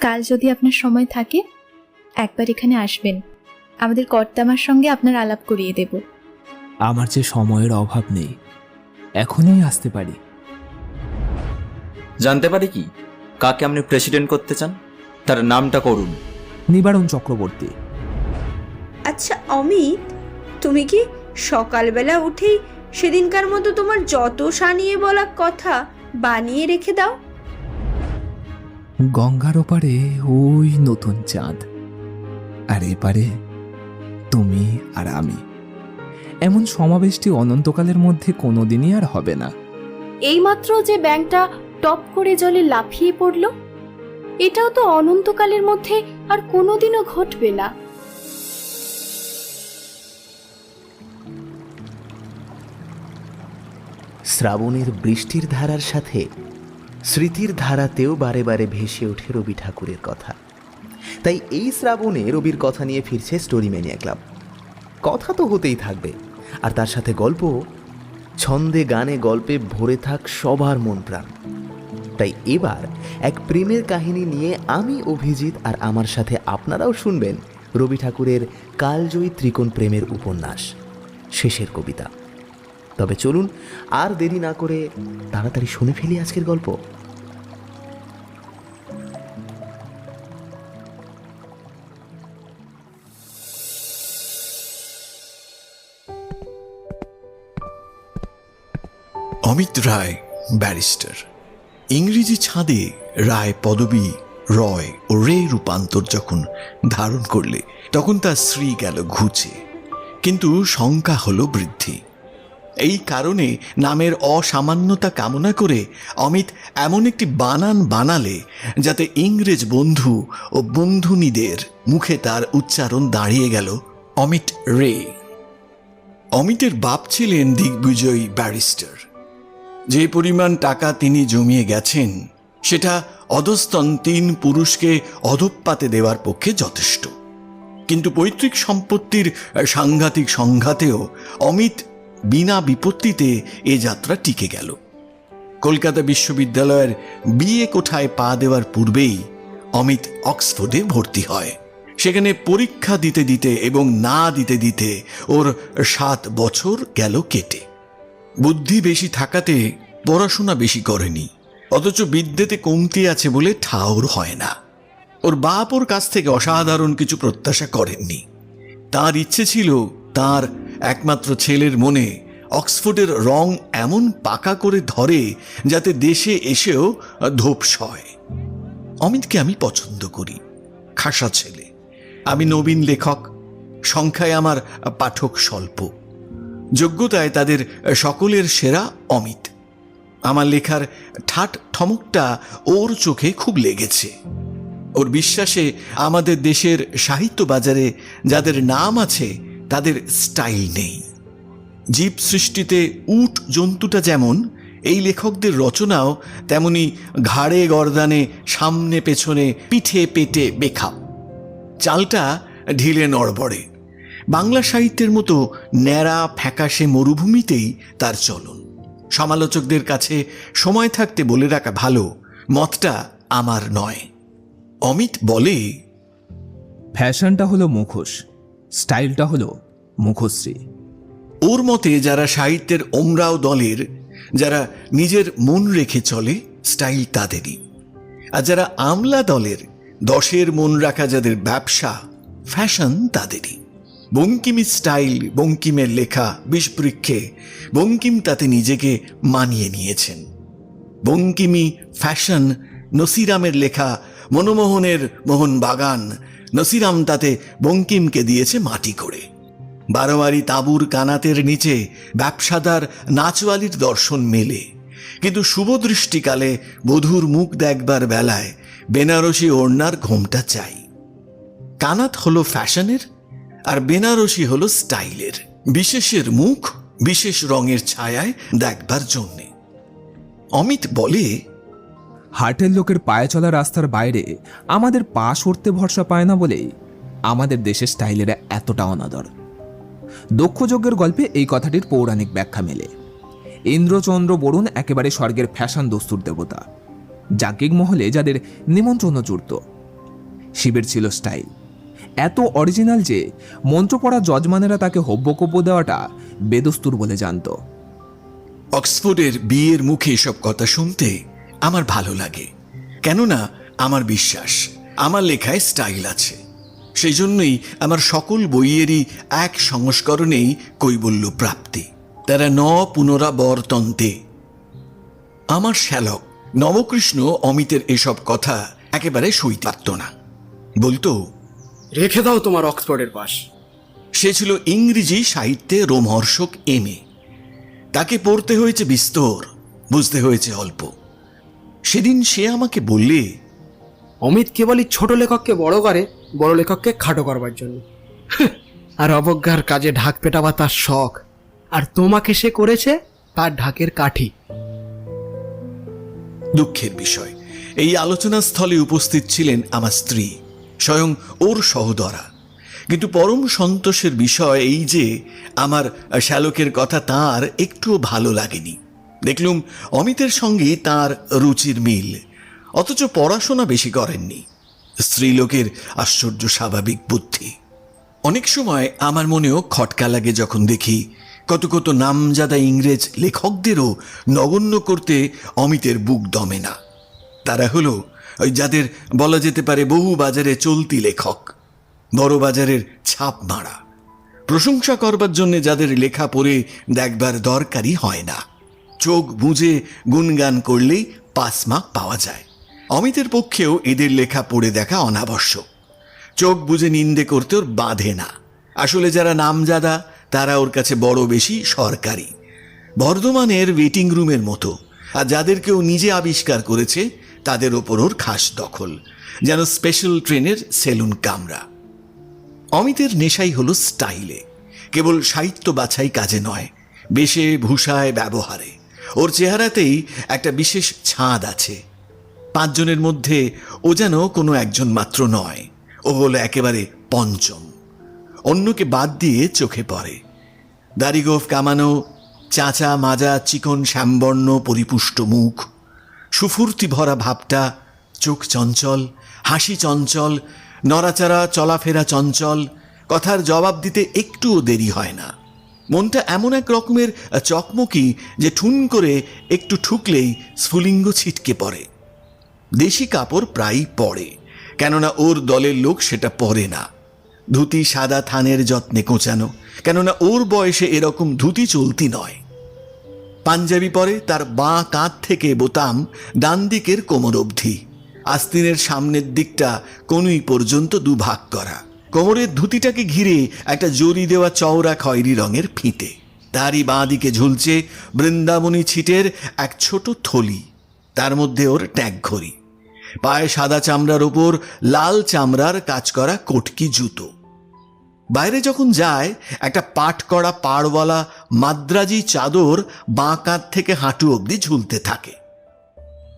কাল যদি আপনার সময় থাকে একবার এখানে আসবেন, আমাদের কর্তামার সঙ্গে আপনার আলাপ করিয়ে দেব। আমার যে সময়ের অভাব নেই, এখনই আসতে পারি। জানতে পারি কি কাকে আপনি প্রেসিডেন্ট করতে চান? তার নামটা করুন। নিবারণ চক্রবর্তী। আচ্ছা অমিত, তুমি কি সকালবেলা উঠেই সেদিনকার মতো তোমার যত সানিয়ে বলা কথা বানিয়ে রেখে দাও? গঙ্গার ওপারে ওই নতুন চাঁদ, আর এপারে তুমি আর আমি। এমন সমাবেশটি অনন্তকালের মধ্যে কোনোদিনই আর হবে না। এইমাত্র যে ব্যাঙটা টপ করে জলে লাফিয়ে পড়ল, এটাও তো অনন্তকালের মধ্যে আর কোনোদিনও ঘটবে না। শ্রাবণের বৃষ্টির ধারার সাথে স্মৃতির ধারাতেও বারে বারে ভেসে ওঠে রবি ঠাকুরের কথা। তাই এই শ্রাবণে রবির কথা নিয়ে ফিরছে স্টোরি ম্যানিয়া ক্লাব। কথা তো হতেই থাকবে, আর তার সাথে গল্প। ছন্দে গানে গল্পে ভরে থাক সবার মন প্রাণ। তাই এবার এক প্রেমের কাহিনী নিয়ে আমি অভিজিৎ আর আমার সাথে আপনারাও শুনবেন রবি ঠাকুরের কালজয়ী ত্রিকোণ প্রেমের উপন্যাস শেষের কবিতা। তবে চলুন আর দেরি না করে তাড়াতাড়ি শুনে ফেলি আজকের গল্প। অমিত রায় ব্যারিস্টার। ইংরেজি ছাদে রায় পদবী রয় ও রে রূপান্তর যখন ধারণ করলে তখন তার শ্রী গেল ঘুচে, কিন্তু শঙ্কা হলো বৃদ্ধি। এই কারণে নামের অসামান্যতা কামনা করে অমিত এমন একটি বানান বানালে যাতে ইংরেজ বন্ধু ও বন্ধুনীদের মুখে তার উচ্চারণ দাঁড়িয়ে গেল অমিত রে। অমিতের বাপ ছিলেন দিগ্বিজয়ী ব্যারিস্টার। যে পরিমাণ টাকা তিনি জমিয়ে গেছেন সেটা অধস্তন 3 পুরুষকে অধঃপাতে দেওয়ার পক্ষে যথেষ্ট। কিন্তু পৈতৃক সম্পত্তির সাংঘাতিক সংঘাতেও অমিত বিনা বিপত্তিতে এ যাত্রা টিকে গেল। কলকাতা বিশ্ববিদ্যালয়ের বিএ কোঠায় পা দেওয়ার পূর্বেই অমিত অক্সফোর্ডে ভর্তি হয়। সেখানে পরীক্ষা দিতে দিতে এবং না দিতে দিতে ওর 7 বছর গেল কেটে। বুদ্ধি বেশি থাকাতে পড়াশোনা বেশি করেনি, অথচ বিদ্যেতে কমতি আছে বলে ঠাউর হয় না। ওর বাপ ওর কাছ থেকে অসাধারণ কিছু প্রত্যাশা করেননি। তার ইচ্ছে ছিল তার একমাত্র ছেলের মনে অক্সফোর্ডের রং এমন পাকা করে ধরে যাতে দেশে এসেও ধোপস হয়। অমিতকে আমি পছন্দ করি, খাসা ছেলে। আমি নবীন লেখক, সংখ্যায় আমার পাঠক স্বল্প, যোগ্যতায় তাদের সকলের সেরা অমিত। আমার লেখার ঠাট ঠমকটা ওর চোখে খুব লেগেছে। ওর বিশ্বাসে আমাদের দেশের সাহিত্য বাজারে যাদের নাম আছে তাদের স্টাইল নেই। জীব সৃষ্টিতে উট জন্তুটা যেমন, এই লেখকদের রচনাও তেমনি ঘাড়ে গর্দানে, সামনে পেছনে, পিঠে পেটে বেখাপ। চালটা ঢিলে নড়বড়ে। বাংলা সাহিত্যের মতো ন্যাড়া ফ্যাকাশে মরুভূমিতেই তার চলন। সমালোচকদের কাছে সময় থাকতে বলে রাখা ভালো, মতটা আমার নয়। অমিত বলে, ফ্যাশনটা হলো মুখোশ, স্টাইলটা হলো মুখশ্রী। ওর মতে যারা সাহিত্যের ওমরাও দলের, যারা নিজের মন রেখে চলে, স্টাইল তাদেরই। আর যারা আমলা দলের, 10-এর মন রাখা যাদের ব্যবসা, ফ্যাশন তাদেরই। বঙ্কিমের স্টাইল, বঙ্কিমের লেখা বিষবৃক্ষে বঙ্কিম তাতে নিজেকে মানিয়ে নিয়েছেন। বঙ্কিমি ফ্যাশন নসিরামের লেখা, মনমোহনের মোহনবাগান, নসিরাম তাতে বঙ্কিমকে দিয়েছে মাটি করে। বারোয়ারি তাঁবুর কানাতের নিচে ব্যবসাদার নাচওয়ালির দর্শন মেলে, কিন্তু শুভদৃষ্টিকালে বধূর মুখ দেখবার বেলায় বেনারসি ওড়নার ঘোমটা চাই। কানাত হলো ফ্যাশনের, আর বেনারসি হলো স্টাইলের। বিশেষের মুখ বিশেষ রঙের ছায়ায় দেখবার জন্যে। অমিত বলে, হাটের লোকের পায়ে চলা রাস্তার বাইরে আমাদের পা সরতে ভরসা পায় না বলেই আমাদের দেশের স্টাইলের এতটা অনাদর। দক্ষযজ্ঞের গল্পে এই কথাটির পৌরাণিক ব্যাখ্যা মেলে। ইন্দ্রচন্দ্র বরুণ একেবারে স্বর্গের ফ্যাশন দস্তুর দেবতা। যাজ্ঞিক মহলে যাদের নিমন্ত্রণ জুড়ত, শিবের ছিল স্টাইল, এত অরিজিনাল যে মন্ত্র পড়া যজমানেরা তাকে হব্যকব্য দেওয়াটা বেদস্তুর বলে জানত। অক্সফোর্ডের বিয়ের মুখে এসব কথা শুনতে আমার ভালো লাগে, কেননা আমার বিশ্বাস আমার লেখায় স্টাইল আছে। সেই জন্যই আমার সকল বইয়েরই এক সংস্করণেই কৈবল্য প্রাপ্তি, তারা ন পুনরাবর্তন্তে। আমার শ্যালক নবকৃষ্ণ অমিতের এসব কথা একেবারে সইতে পারত না, বলতো, রেখে দাও তোমার অক্সফোর্ডের পাশ। সে ছিল ইংরেজি সাহিত্যে রোমহর্ষক এমএ, তাকে পড়তে হয়েছে বিস্তর, বুঝতে হয়েছে অল্প। সেদিন সে আমাকে বললে, অমিত কেবলই ছোট লেখককে বড় করে, বড় লেখককে খাটো করবার জন্য। আর অবজ্ঞার কাজে ঢাক পেটাবা তার শখ, আর তোমাকে সে করেছে তার ঢাকের কাঠি। দুঃখের বিষয়, এই আলোচনা স্থলে উপস্থিত ছিলেন আমার স্ত্রী, স্বয়ং ওর সহোদরা। কিন্তু পরম সন্তোষের বিষয় এই যে আমার শ্যালকের কথা তার একটুও ভালো লাগেনি। দেখলুম অমিতের সঙ্গে তার রুচির মিল, অথচ পড়াশোনা বেশি করেননি। স্ত্রীলোকের আশ্চর্য স্বাভাবিক বুদ্ধি। অনেক সময় আমার মনেও খটকা লাগে যখন দেখি কত কত নামজাদা ইংরেজ লেখকদেরও নগণ্য করতে অমিতের বুক দমে না। তারা হলো ওই যাদের বলা যেতে পারে বহু বাজারে চলতি লেখক, বড় বাজারের ছাপ মারা, প্রশংসা করবার জন্য যাদের লেখা পড়ে দেখবার দরকারই হয় না। চোখ বুঝে গুণগান করলেই পাস মার্ক পাওয়া যায়। অমিতের পক্ষেও এদের লেখা পড়ে দেখা অনাবশ্যক। চোখ বুঝে নিন্দে করতে ওর বাঁধে না। আসলে যারা নামজাদা তারা ওর কাছে বড় বেশি সরকারি, বর্ধমানের ওয়েটিং রুমের মতো, আর যাদের কেউ নিজে আবিষ্কার করেছে তাদের ওপর ওর খাস দখল, যেন স্পেশাল ট্রেনের সেলুন কামরা। অমিতের নেশাই হলো স্টাইলে, কেবল সাহিত্য বাছাই কাজে নয়, বেশে ভূষায় ব্যবহারে। ওর চেহারাতেই একটা বিশেষ ছাঁদ আছে। 5 জনের মধ্যে ও যেন কোনো একজন মাত্র নয়, ও হলো একেবারে পঞ্চম, অন্যকে বাদ দিয়ে চোখে পড়ে। দাড়িগোফ কামানো, চাচা মাজা চিকন শ্যামবর্ণ পরিপুষ্ট মুখ, সুফুর্তি ভরা ভাবটা, চোখ চঞ্চল, হাসি চঞ্চল, নড়াচড়া চলাফেরা চঞ্চল, কথার জবাব দিতে একটুও দেরি হয় না। মনটা এমন এক রকমের চকমকি যে ঠুন করে একটু ঠুকলেই স্ফুলিঙ্গ ছিটকে পড়ে। দেশি কাপড় প্রায়ই পরে, কেননা ওর দলের লোক সেটা পরে না। ধুতি সাদা থানের যত্নে কোঁচানো, কেননা ওর বয়সে এরকম ধুতি চলতি নয়। পাঞ্জাবি পরে, তার বাঁ কাঁধ থেকে বোতাম ডান দিকের কোমর অবধি, আস্তিনের সামনের দিকটা কনুই পর্যন্ত দুভাগ করা। কোমরের ধুতিটাকে ঘিরে একটা জরি দেওয়া চওড়া খয়েরি রঙের ফিতে, তারই বাঁ দিকে ঝুলছে বৃন্দাবনী ছিটের এক ছোট থলি, তার মধ্যে ওর ট্যাগ ঘড়ি। পায়ে সাদা চামড়ার ওপর লাল চামড়ার কাজ করা কটকি জুতো। বাইরে যখন যায় একটা পাট করা পাড়ওয়ালা মাদ্রাজি চাদর বাঁ কাঁধ থেকে হাঁটু অবধি ঝুলতে থাকে।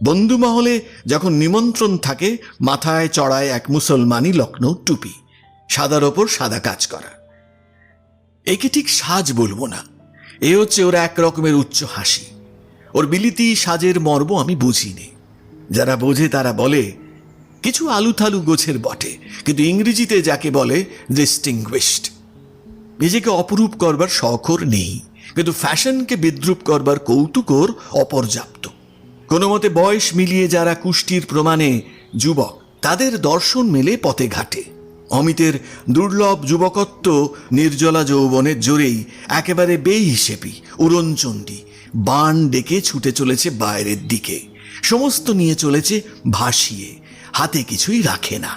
বন্ধু মহলে যখন নিমন্ত্রণ থাকে, মাথায় চড়ায় এক মুসলমানি লখনৌ টুপি, সাদার ওপর সাদা কাজ করা। একে ঠিক সাজ বলবো না, এ হচ্ছে ওর এক রকমের উচ্চ হাসি। ওর বিলিতি সাজের মর্ম আমি বুঝিনি। যারা বোঝে তারা বলে কিছু আলুথালু গোছের বটে, কিন্তু ইংরেজিতে যাকে বলে ডিস্টিংগুইশড। নিজেকে অপরূপ করবার শখর নেই, কিন্তু ফ্যাশনকে বিদ্রুপ করবার কৌতুকর অপর্যাপ্ত। কোনো মতে বয়স মিলিয়ে যারা কুষ্টির প্রমাণে যুবক, তাদের দর্শন মেলে পথে ঘাটে। অমিতের দুর্লভ যুবকত্ব নির্জলা যৌবনের জোরেই একেবারে বেহিসেবি, উড়নচণ্ডী, বান ডেকে ছুটে চলেছে বাইরের দিকে, সমস্ত নিয়ে চলেছে ভাসিয়ে, হাতে কিছুই রাখে না।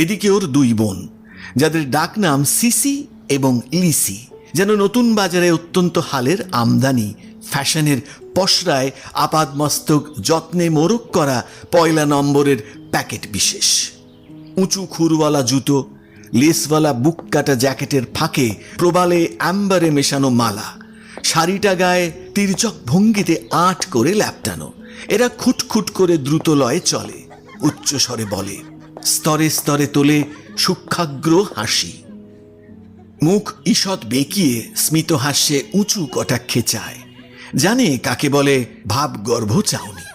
এদিকে ওর 2 বোন, যাদের ডাকনাম সিসি এবং লিসি, যেন নতুন বাজারে অত্যন্ত হালের আমদানি, ফ্যাশনের পসরায় আপাদমস্তক যত্নে মোড়ক করা 1 নম্বরের প্যাকেট বিশেষ। উঁচু খুরওয়ালা জুতো, লেসওয়ালা বুক কাটা জ্যাকেটের ফাঁকে প্রবালে অ্যাম্বারে মেশানো মালা, শাড়িটা গায়ে তির্যক ভঙ্গিতে আট করে ল্যাপটানো। এরা খুটখুট করে দ্রুত লয়ে চলে, উচ্চ স্বরে বলে, স্তরে স্তরে তোলে সূক্ষ্মাগ্র হাসি। মুখ ঈষৎ বেঁকিয়ে স্মিত হাস্যে উঁচু কটাক্ষে চায়, জানে কাকে বলে ভাবগর্ভ চাউনি।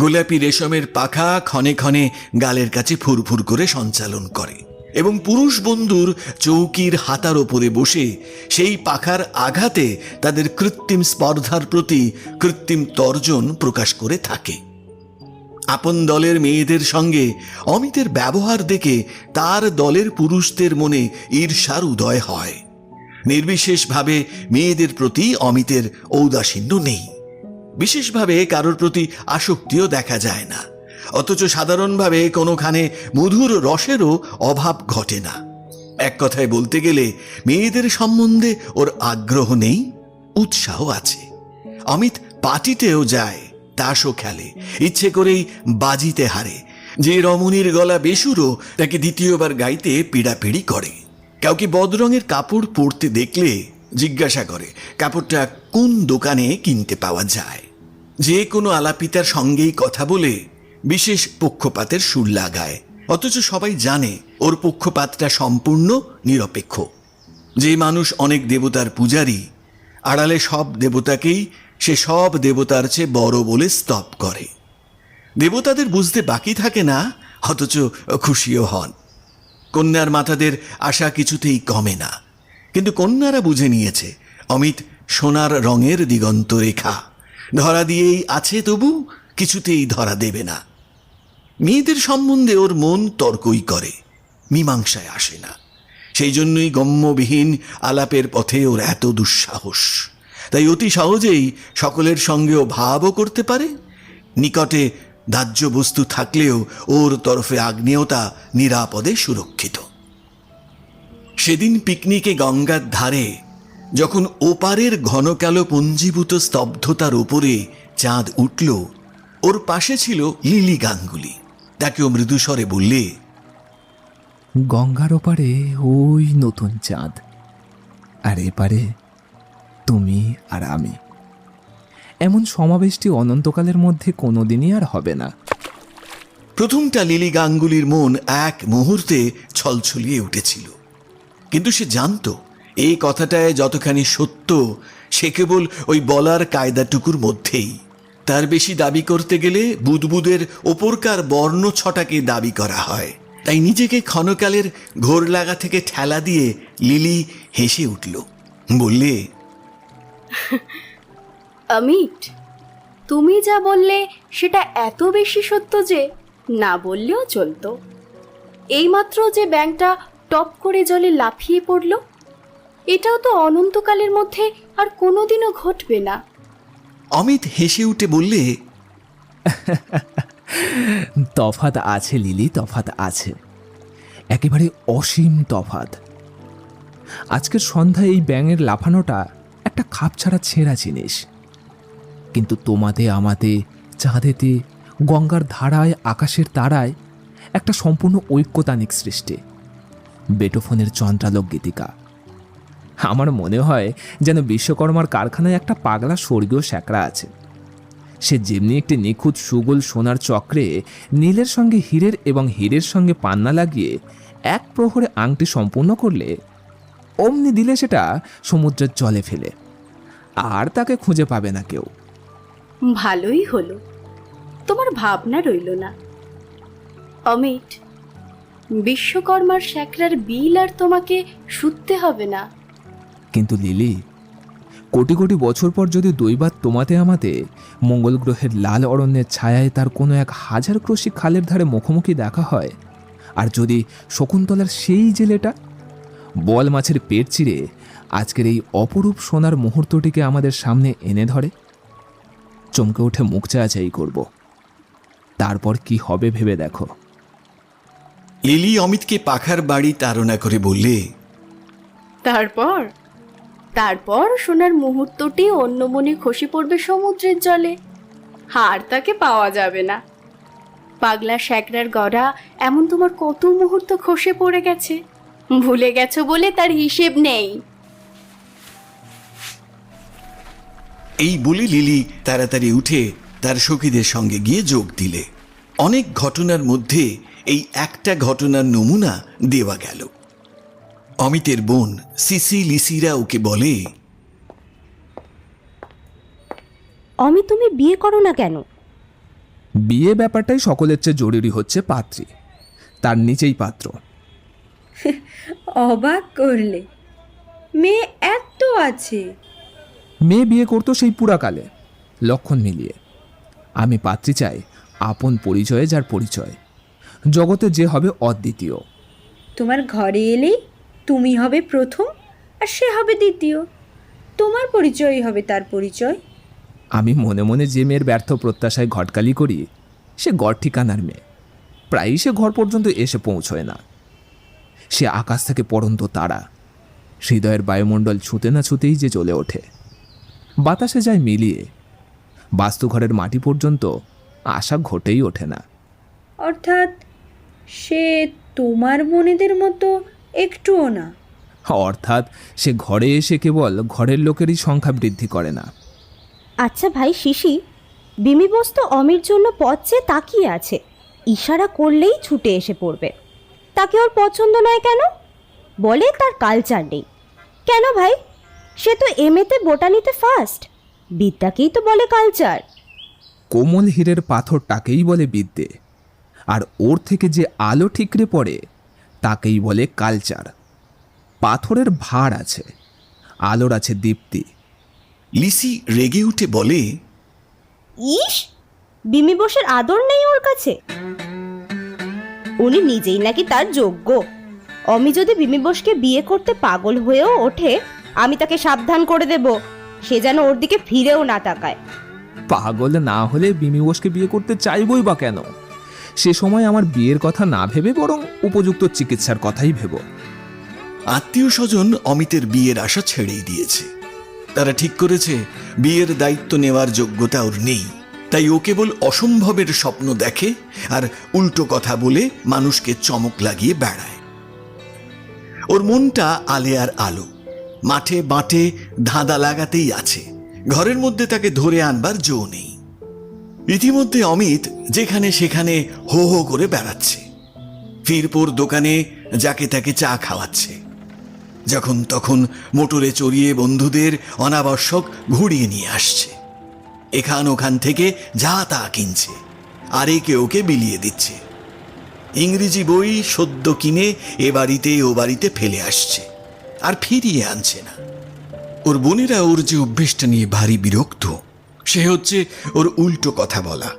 গোলাপি রেশমের পাখা ক্ষণে ক্ষণে গালের কাছে ফুরফুর করে সঞ্চালন করে এবং পুরুষ বন্ধুর চৌকির হাতার ওপরে বসে সেই পাখার আঘাতে তাদের কৃত্রিম স্পর্ধার প্রতি কৃত্রিম তর্জন প্রকাশ করে থাকে। আপন দলের মেয়েদের সঙ্গে অমিতের ব্যবহার দেখে তার দলের পুরুষদের মনে ঈর্ষার উদয় হয়। নির্বিশেষভাবে মেয়েদের প্রতি অমিতের ঔদাসীন্য নেই, বিশেষভাবে কারোর প্রতি আসক্তিও দেখা যায় না, অথচ সাধারণভাবে কোনোখানে মধুর রসেরও অভাব ঘটে না। এক কথায় বলতে গেলে মেয়েদের সম্বন্ধে ওর আগ্রহ নেই, উৎসাহ আছে। অমিত পার্টিতেও যায়, তাসও খেলে, ইচ্ছে করেই বাজিতে হারে। যে রমণীর গলা বেসুরো তাকে দ্বিতীয়বার গাইতে পিড়াপিড়ি করে। কাউকে বদরঙের কাপড় পরতে দেখলে জিজ্ঞাসা করে কাপড়টা কোন দোকানে কিনতে পাওয়া যায়। যে কোনো আলাপিতার সঙ্গেই কথা বলে বিশেষ পক্ষপাতের সুর লাগায়, অথচ সবাই জানে ওর পক্ষপাতটা সম্পূর্ণ নিরপেক্ষ। যে মানুষ অনেক দেবতার পূজারী, আড়ালে সব দেবতাকেই সে সব দেবতার চেয়ে বড় বলে স্তব করে। দেবতাদের বুঝতে বাকি থাকে না, অথচ খুশিও হন। কন্যার মাতাদের আশা কিছুতেই কমে না, কিন্তু কন্যারা বুঝে নিয়েছে অমিত সোনার রঙের দিগন্ত রেখা, ধরা দিয়েই আছে, তবু কিছুতেই ধরা দেবে না। মেয়েদের সম্বন্ধে ওর মন তর্কই করে, মীমাংসায় আসে না। সেই জন্যই গম্যবিহীন আলাপের পথে ওর এত দুঃসাহস। তাই অতি সহজেই সকলের সঙ্গেও ভাবও করতে পারে। নিকটে দাহ্য বস্তু থাকলেও ওর তরফে আগ্নেয়তা নিরাপদে সুরক্ষিত। সেদিন পিকনিকে গঙ্গার ধারে যখন ওপারের ঘনকালো পুঞ্জীভূত স্তব্ধতার উপরে চাঁদ উঠল, ওর পাশে ছিল লিলি গাঙ্গুলি। তাকেও মৃদুস্বরে বললে, গঙ্গার ওপারে ওই নতুন চাঁদ, আর এপারে তুমি আর আমি। এমন সমাবেশটি অনন্তকালের মধ্যে কোনোদিনই আর হবে না। প্রথমটা লিলি গাঙ্গুলির মন এক মুহূর্তে ছলছলিয়ে উঠেছিল, কিন্তু সে জানত এই কথাটায় যতখানি সত্য সে কেবল ওই বলার কায়দাটুকুর মধ্যেই। তার বেশি দাবি করতে গেলে বুদবুদের ওপরকার বর্ণ ছটাকে দাবি করা হয়। তাই নিজেকে ক্ষণকালের ঘোর লাগা থেকে ঠেলা দিয়ে লিলি হেসে উঠল, বললে, অমিত, তুমি যা বললে সেটা এত বেশি সত্য যে না বললেও চলতো। এইমাত্র যে ব্যাঙটা টপ করে জলে লাফিয়ে পড়ল, এটাও তো অনন্তকালের মধ্যে আর কোনোদিনও ঘটবে না। অমিত হেসে উঠে বললে, তফাৎ আছে লিলি, তফাৎ আছে, একেবারে অসীম তফাৎ। আজকের সন্ধ্যায় এই ব্যাঙের লাফানোটা একটা খাপছাড়া ছেঁড়া জিনিস, কিন্তু তোমাতে আমাতে, চাঁদেতে, গঙ্গার ধারায়, আকাশের তারায় একটা সম্পূর্ণ ঐক্যতানিক সৃষ্টি, বেটোফোনের চন্দ্রালোক গীতিকা। আমার মনে হয় যেন বিশ্বকর্মার কারখানায় একটা পাগলা স্বর্গীয় শ্যাকরা আছে। সে যেমনি একটি নিখুঁত সুগোল সোনার চক্রে নীলের সঙ্গে হীরের এবং হীরের সঙ্গে পান্না লাগিয়ে এক প্রহরে আংটি সম্পূর্ণ করলে, অমনি দিলে সেটা সমুদ্রের জলে ফেলে, আর তাকে খুঁজে পাবে না কেউ। ভালোই হলো, তোমার ভাবনা রইল না। অমিত, বিশ্বকর্মার শ্যাকরার বিল আর তোমাকে শুধতে হবে না। কিন্তু লিলি, কোটি কোটি বছর পর যদি দৈবাত তোমাতে আমাতে মঙ্গল গ্রহের লাল অরণ্যের ছায়ায় তার কোনো এক হাজার ক্রোশি খালের ধারে মুখোমুখি দেখা হয়, আর যদি শকুন্তলার সেই জেলেটা বল মাছের পেট চিরে আজকের এই অপরূপ সোনার মুহূর্তটিকে আমাদের সামনে এনে ধরে, চমকে উঠে মুখ চাচাই করব। তারপর কি হবে ভেবে দেখো। লিলি অমিতকে পাখার বাড়ি তাড়না করে বললে, তারপর তারপর সোনার মুহূর্তটি অন্য মনে খসে পড়বে সমুদ্রের জলে, আর তাকে পাওয়া যাবে না। পাগলা শ্যাকরার গড়া এমন তোমার কত মুহূর্ত খসে পড়ে গেছে, ভুলে গেছো বলে তার হিসেব নেই। এই বলে লিলি তাড়াতাড়ি উঠে তার সখীদের সঙ্গে গিয়ে যোগ দিলে। অনেক ঘটনার মধ্যে এই একটা ঘটনার নমুনা দেওয়া গেল। অমিতের বোন সিসি লিসিরা ওকে বলে, অমিত, তুমি বিয়ে করো না কেন? বিয়ে ব্যাপারটাই সকলের চেয়ে জরুরি হচ্ছে পাত্রী, তার নিচেই পাত্র। অবাক করলে, মেয়ে এত আছে। মেয়ে বিয়ে করতো সেই পুরাকালে, লক্ষণ মিলিয়ে। আমি পাত্রী চাই আপন পরিচয়ে যার পরিচয়, জগতে যে হবে অদ্বিতীয়। তোমার ঘরে এলেই তুমি হবে প্রথম আর সে হবে দ্বিতীয়, তোমার পরিচয়ই হবে তার পরিচয়। আমি মনে মনে যে মেয়ের ব্যর্থ প্রত্যাশায় ঘটকালি করি, সে গড় ঠিকানার মেয়ে, প্রায়ই সে ঘর পর্যন্ত এসে পৌঁছয় না। সে আকাশ থেকে পড়ন্ত তারা, হৃদয়ের বায়ুমণ্ডল ছুঁতে না ছুঁতেই যে জ্বলে ওঠে, বাতাসে যায় মিলিয়ে, বাস্তুঘরের মাটি পর্যন্ত আশা ঘটেই ওঠে না। অর্থাৎ সে তোমার বোনেদের মতো একটুও না। অর্থাৎ সে ঘরে এসে কেবল ঘরের লোকেরই সংখ্যা বৃদ্ধি করে না। আচ্ছা ভাই শিশি, বিমি বোস তো অমির জন্য পথ চেয়ে তাকিয়ে আছে, ইশারা করলেই ছুটে এসে পড়বে। তাকে ওর পছন্দ নয় কেন? বলে তার কালচার নেই। কেন ভাই, সে তো এমএতে বোটানিতে ফার্স্ট, বিদ্যাকেই তো বলে কালচার। কোমল হীরের পাথরটাকেই বলে বিদ্যে, আর ওর থেকে যে আলো ঠিকরে পড়ে তাকেই বলে কালচার। পাথরের ভার আছে, আলোর আছে দীপ্তি। লিসি রেগে উঠে বলে, ইস, বিমি বোসের আদর নেই ওর কাছে। উনি নিজেই নাকি তার যোগ্য। অমি যদি বিমি বোসকে বিয়ে করতে পাগল হয়েও ওঠে, আমি তাকে সাবধান করে দেব, সে যেন ওর দিকে ফিরেও না তাকায়। পাগল না হলে বিমি বোসকে বিয়ে করতে চাইবই বা কেন? সে সময় আমার বিয়ের কথা না ভেবে বরং উপযুক্ত চিকিৎসার কথাই ভেব। আত্মীয় স্বজন অমিতের বিয়ের আশা ছেড়েই দিয়েছে। তারা ঠিক করেছে বিয়ের দায়িত্ব নেওয়ার যোগ্যতা ওর নেই, তাই ও কেবল অসম্ভবের স্বপ্ন দেখে আর উল্টো কথা বলে মানুষকে চমক লাগিয়ে বেড়ায়। ওর মনটা আলে আর আলো, মাঠে বাঁটে ধাঁধা লাগাতেই আছে, ঘরের মধ্যে তাকে ধরে আনবার জো নেই। ইতিমধ্যে অমিত যেখানে সেখানে হো হো করে বেড়াচ্ছে, ফিরপুর দোকানে যাকে তাকে চা খাওয়াচ্ছে, যখন তখন মোটরে চড়িয়ে বন্ধুদের অনাবশ্যক ঘুরিয়ে নিয়ে আসছে, এখান ওখান থেকে যা তা কিনছে, আর একে ওকে বিলিয়ে দিচ্ছে। ইংরেজি বই সদ্য কিনে এ বাড়িতে ও বাড়িতে ফেলে আসছে, আর ফিরিয়ে আনছে না। ওর বোনেরা ওর যে অভ্যেসটা নিয়ে ভারী বিরক্ত, সে হচ্ছে ওর উল্টো কথা বলা।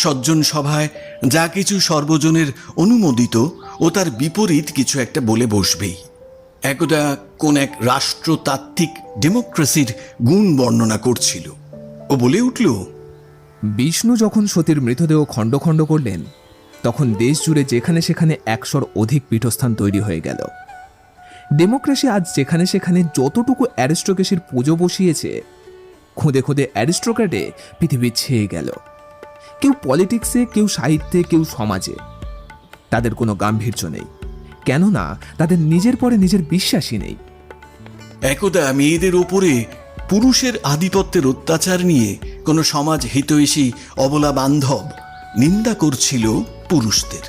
সজ্জন সভায় যা কিছু সর্বজনের অনুমোদিত, ও তার বিপরীত কিছু একটা বলে বসবেই। একদা কোন এক রাষ্ট্রতাত্ত্বিক ডেমোক্রেসির গুণ বর্ণনা করছিল, ও বলে উঠল, বিষ্ণু যখন সতীর মৃতদেহ খণ্ড খণ্ড করলেন, তখন দেশ জুড়ে যেখানে সেখানে 100-র অধিক পীঠস্থান তৈরি হয়ে গেল। ডেমোক্রেসি আজ যেখানে সেখানে যতটুকু অ্যারিস্টোক্রেসির পুজো বসিয়েছে, খুদে খুদে অ্যারিস্টোক্রেটে পৃথিবী ছেয়ে গেল। কেউ পলিটিক্সে, কেউ সাহিত্যে, কেউ সমাজে। তাদের কোনো গাম্ভীর্য নেই, কেননা তাদের নিজের পরে নিজের বিশ্বাসই নেই। একদা মেয়েদের ওপরে পুরুষের আধিপত্যের অত্যাচার নিয়ে কোনো সমাজ হিতৈষী অবলা বান্ধব নিন্দা করছিল পুরুষদের।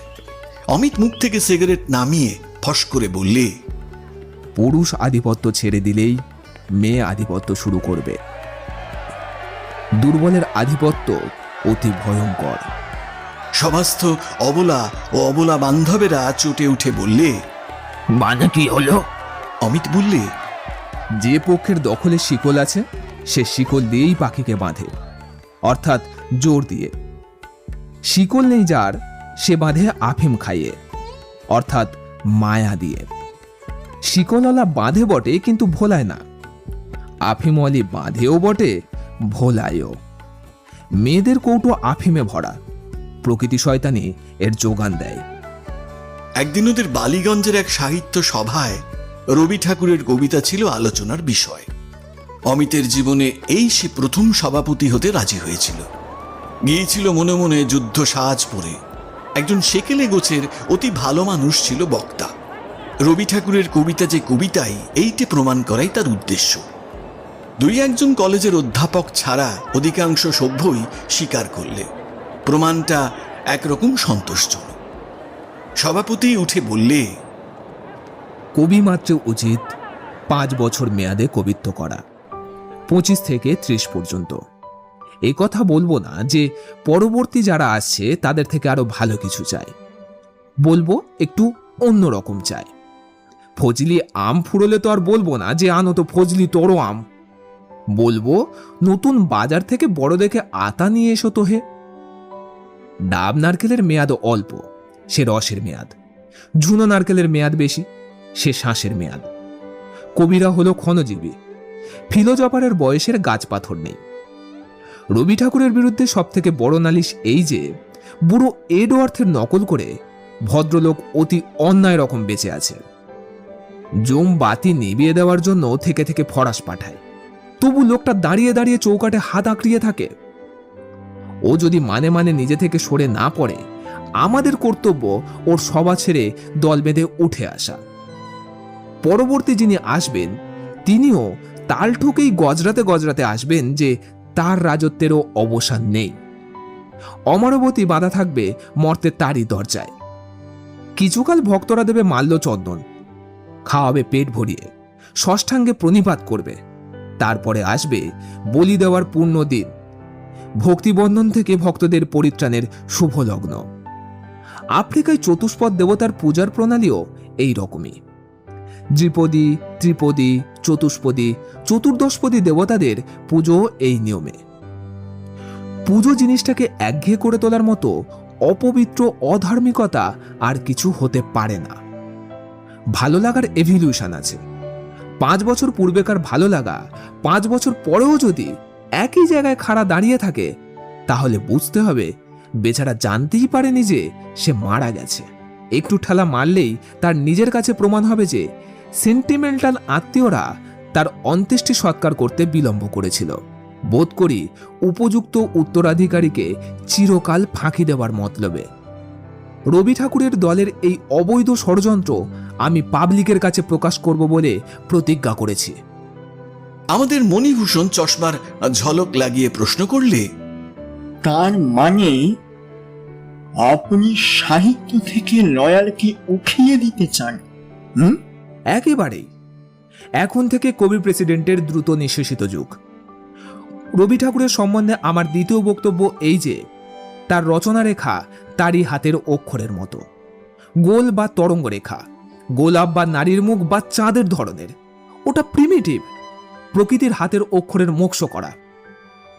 অমিত মুখ থেকে সিগারেট নামিয়ে ফস করে বললে, পুরুষ আধিপত্য ছেড়ে দিলেই মেয়ে আধিপত্য শুরু করবে। দুর্বলের আধিপত্য অতি ভয়ঙ্কর। সভাস্থ অবলা ও অবলা বান্ধবেরা চটে উঠে বললে, মানে কি হলো? অমিত বললে, যে পক্ষের দখলে শিকল আছে, সে শিকল দিয়েই পাখিকে বাঁধে, অর্থাৎ জোর দিয়ে। শিকল নেই যার, সে বাঁধে আফিম খাইয়ে, অর্থাৎ মায়া দিয়ে। শিকলওয়ালা বাঁধে বটে, কিন্তু ভোলায় না। আফিমওয়ালি বাঁধেও বটে, ভোলায়ও। মেয়েদের কৌটো আফিমে ভরা, প্রকৃতি শয়তানি এর যোগান দেয়। একদিন ওদের বালিগঞ্জের এক সাহিত্য সভায় রবি ঠাকুরের কবিতা ছিল আলোচনার বিষয়। অমিতের জীবনে এই সে প্রথম সভাপতি হতে রাজি হয়েছিল। গিয়েছিল মনে মনে যুদ্ধ সাজ পরে। একজন সেকেলে গোছের অতি ভালো মানুষ ছিল বক্তা। রবি ঠাকুরের কবিতা যে কবিতাই, এইটে প্রমাণ করাই তার উদ্দেশ্য। 2-1 কলেজের অধ্যাপক ছাড়া অধিকাংশ সভ্যই স্বীকার করলে প্রমাণটা একরকম সন্তোষজনক। সভাপতি উঠে বললে, কবি মাত্র উচিত 5 বছর মেয়াদে কবিত্ব করা, 25 থেকে 30 পর্যন্ত। এই কথা বলবো না যে পরবর্তী যারা আসছে তাদের থেকে আরো ভালো কিছু চাই, বলবো একটু অন্যরকম চাই। ফজলি আম ফুরোলে তো আর বলবো না যে আনো তো ফজলি তোরও আম, বলবো নতুন বাজার থেকে বড় দেখে আতা নিয়ে এসো তো হে। ডাব নারকেলের মেয়াদ অল্প, সে রসের মেয়াদ। ঝুনো নারকেলের মেয়াদ বেশি, সে শ্বাসের মেয়াদ। কবিরা হলো ক্ষণজীবী, ফিলোজফারের বয়সের গাছ পাথর নেই। রবি ঠাকুরের বিরুদ্ধে সবথেকে বড় নালিশ এই যে বুড়ো এডওয়ার্থের নকল করে ভদ্রলোক অতি অন্যায় রকম বেঁচে আছে। জম বাতি নিভিয়ে দেওয়ার জন্য থেকে থেকে ফরাস পাঠায়, তবু লোকটা দাঁড়িয়ে দাঁড়িয়ে চৌকাঠে হাত আঁকড়িয়ে থাকে। ও যদি মানে মানে নিজে থেকে সরে না পড়ে, আমাদের কর্তব্য ওর সভা ছেড়ে দল বেঁধে উঠে আসা। পরবর্তী যিনি আসবেন তিনিও তাল ঠুকেই গজরাতে গজরাতে আসবেন যে তার রাজত্বেরও অবসান নেই। অমরাবতী বাঁধা থাকবে মর্তে তারই দরজায়। কিছুকাল ভক্তরা দেবে মাল্য চন্দন, খাওয়াবে পেট ভরিয়ে, ষষ্ঠাঙ্গে প্রণিপাত করবে। তারপরে আসবে বলি দেওয়ার পূর্ণ দিন, ভক্তিবন্ধন থেকে ভক্তদের পরিত্রাণের শুভ লগ্ন। আফ্রিকায় চতুষ্পদ দেবতার পূজার প্রণালীও এই রকমই। দ্বিপদী, ত্রিপদী, চতুষ্পদী, চতুর্দশপদী দেবতাদের পুজো এই নিয়মে। পুজো জিনিসটাকে একঘেয়ে করে তোলার মতো অপবিত্র অধার্মিকতা আর কিছু হতে পারে না। ভালো লাগার এভিলিউশন আছে। 5 বছর পূর্বেকার ভালো লাগা 5 বছর পরেও যদি একই জায়গায় খাড়া দাঁড়িয়ে থাকে, তাহলে বুঝতে হবে বেচারা জানতেই পারেনি যে সে মারা গেছে। একটু ঠেলা মারলেই তার নিজের কাছে প্রমাণ হবে যে সেন্টিমেন্টাল আত্মীয়রা তার অন্ত্যেষ্টি সৎকার করতে বিলম্ব করেছিল। বোধ করি উপযুক্ত উত্তরাধিকারীকে চিরকাল ফাঁকি দেওয়ার মতলবে। রবি ঠাকুরের দলের এই অবৈধ ষড়যন্ত্র আমি পাবলিকের কাছে প্রকাশ করব বলে প্রতিজ্ঞা করেছি। আমাদের মণিভূষণ চশমার ঝলক লাগিয়ে প্রশ্ন করলে, তার মানে আপনি সাহিত্য থেকে লয়ালকে উঠিয়ে দিতে চান? একেবারেই। এখন থেকে কবি প্রেসিডেন্টের দ্রুত নিঃশেষিত যুগ। রবি ঠাকুরের সম্বন্ধে আমার দ্বিতীয় বক্তব্য এই যে তার রচনা রেখা তারই হাতের অক্ষরের মতো, গোল বা তরঙ্গ রেখা, গোলাপ বা নারীর মুখ বা চাঁদের ধরনের। ওটা প্রিমিটিভ, প্রকৃতির হাতের অক্ষরের মোক্ষ করা।